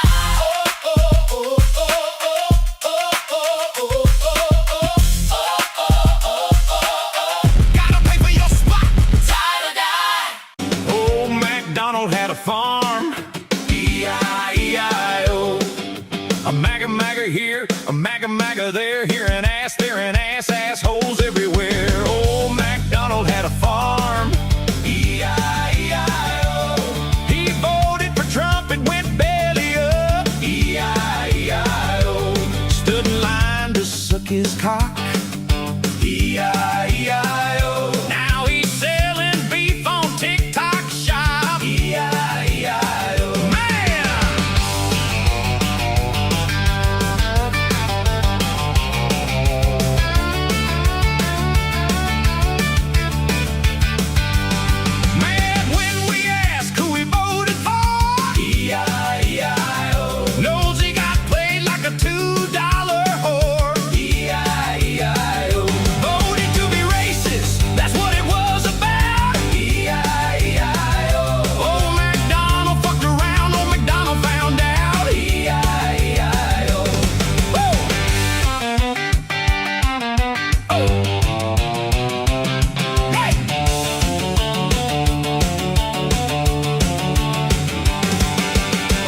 Gotta pay for your spot. Tired of die. Old MacDonald had a farm. E-I-E-I-O. A maga here, a maga there. Here an ass, there an ass, assholes everywhere. Old MacDonald had a farm. E-I-E-I-O. He voted for Trump and went belly up. E-I-E-I-O. Stood in line to suck his cock. E-I-E-I-O. Now he's selling beef on TikTok shop. E-I-E-I-O. Man! Man, when we ask who he voted for, E-I-E-I-O. Knows he got played like a $2 whore. E-I-E-I-O. Voted to be racist, that's what it was about. E-I-E-I-O. Old MacDonald fucked around, old MacDonald found out. E-I-E-I-O. Woo! Oh. Hey!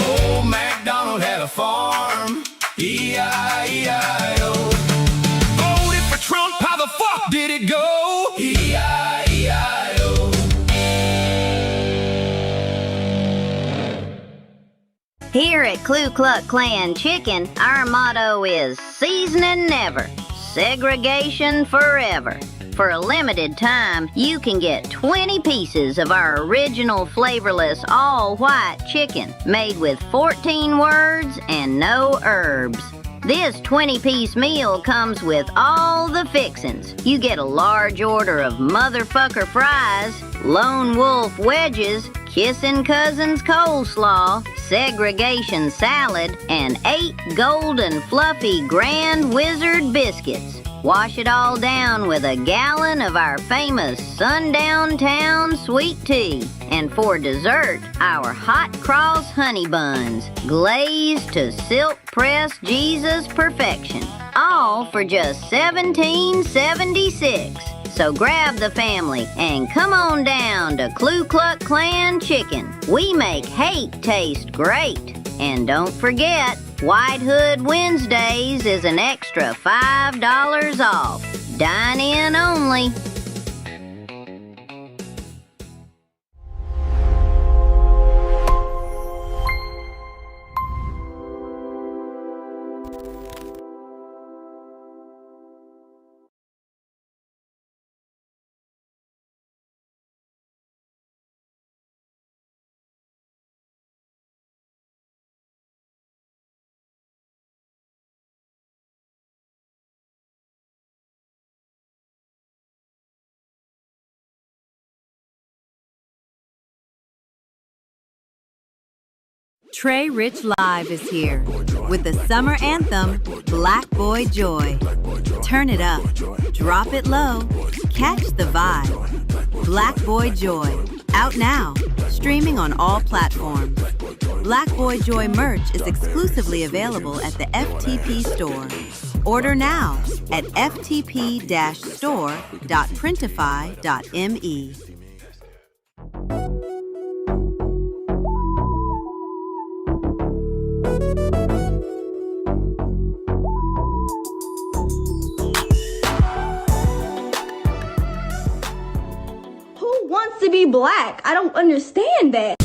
Old MacDonald had a farm. E-I-E-I-O. Voted for Trump, how the fuck did it go? E-I-E-I-O. Here at Ku Klux Klan Chicken, our motto is seasoning never, segregation forever. For a limited time, you can get 20 pieces of our original flavorless all-white chicken made with 14 words and no herbs. This 20-piece meal comes with all the fixins. You get a large order of motherfucker fries, lone wolf wedges, kissin' cousins coleslaw, segregation salad, and 8 golden fluffy Grand Wizard biscuits. Wash it all down with a gallon of our famous Sundown Town sweet tea. And for dessert, our hot cross honey buns, glazed to silk press Jesus perfection. All for just $17.76. So grab the family and come on down to Ku Klux Klan Chicken. We make hate taste great. And don't forget, White Hood Wednesdays is an extra $5 off. Dine in only. Trey Rich Live is here with the summer anthem, Black Boy Joy. Turn it up, drop it low, catch the vibe. Black Boy Joy, out now, streaming on all platforms. Black Boy Joy merch is exclusively available at the FTP store. Order now at ftp-store.printify.me. Who wants to be black? I don't understand that.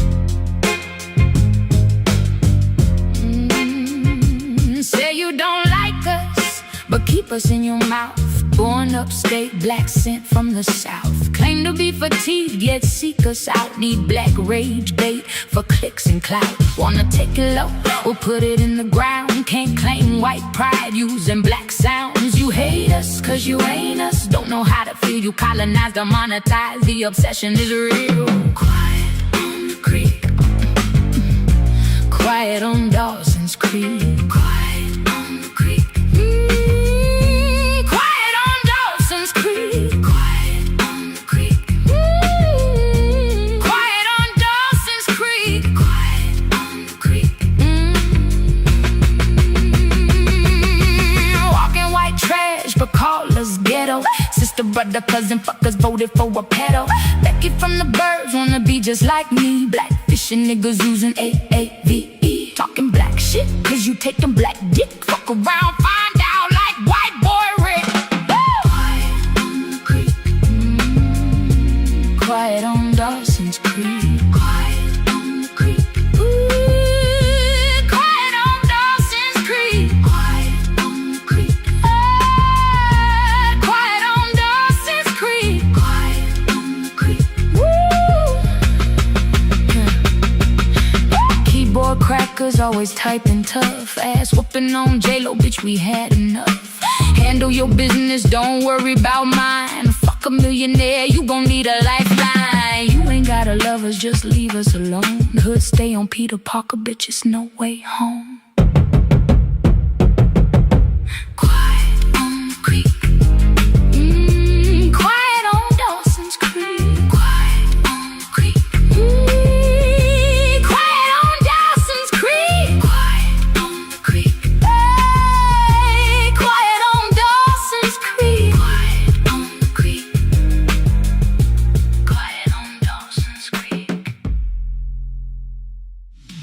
Say you don't like us, but keep us in your mouth. Born upstate, black sent from the south. Claim to be fatigued, yet seek us out. Need black rage bait for clicks and clout. Wanna take it low, we'll put it in the ground. Can't claim white pride using black sounds. You hate us cause you ain't us. Don't know how to feel, you colonized or monetized. The obsession is real. Quiet on the creek, quiet on Dawson's Creek. Quiet on the creek, quiet on Dawson's Creek. Quiet on the creek, quiet on Dawson's Creek. Quiet on the creek. Walking white trash, but call us ghetto. Sister, brother, cousin, fuckers voted for a pedo. Becky from the Birds wanna be just like me. Black fishing niggas using AAVE. Talking black shit, cause you taking black dick. Fuck around, find out like white boy Rick. Quiet on the creek, quiet on Dawson's Creek. Quiet on the creek, quiet on Dawson's Creek. Quiet on the creek, quiet on Dawson's Creek. Quiet on the creek, keyboard crackers always typing tough. Ass whooping on J-Lo, bitch, we had enough. Handle your business, don't worry about mine. Fuck a millionaire, you gon' need a lifeline. You ain't gotta love us, just leave us alone. Hood stay on Peter Parker, bitch, it's no way home. Quiet on the creek, quiet on Dawson's Creek. Quiet on the creek, quiet on Dawson's Creek. Quiet on the creek, hey, quiet on Dawson's Creek. Quiet on the creek, quiet on Dawson's Creek.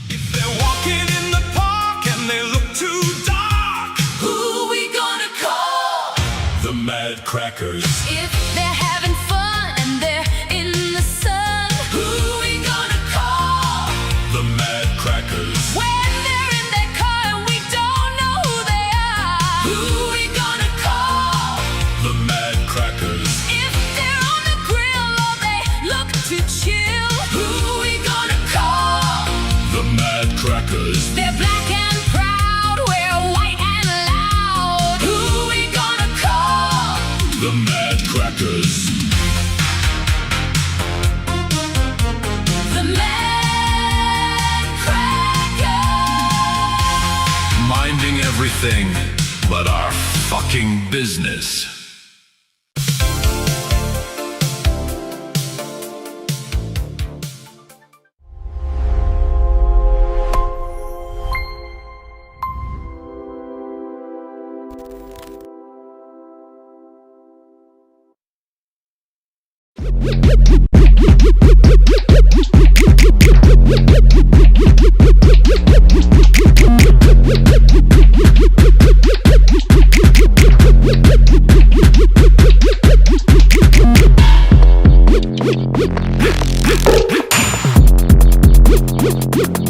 If they're walking in the park and they look too dark, Who we gonna call? The Mad Crackers. If they're having fun and they're in the sun, who we gonna call? The Mad Crackers. When they're in their car and we don't know who they are, who we gonna call? The Mad Crackers. If they're on the grill or they look to chill, who we gonna call? The Mad Crackers. They're black and proud, we're white and loud, who we gonna call? The Mad Crackers. The Mad Crackers. Minding everything but our fucking business.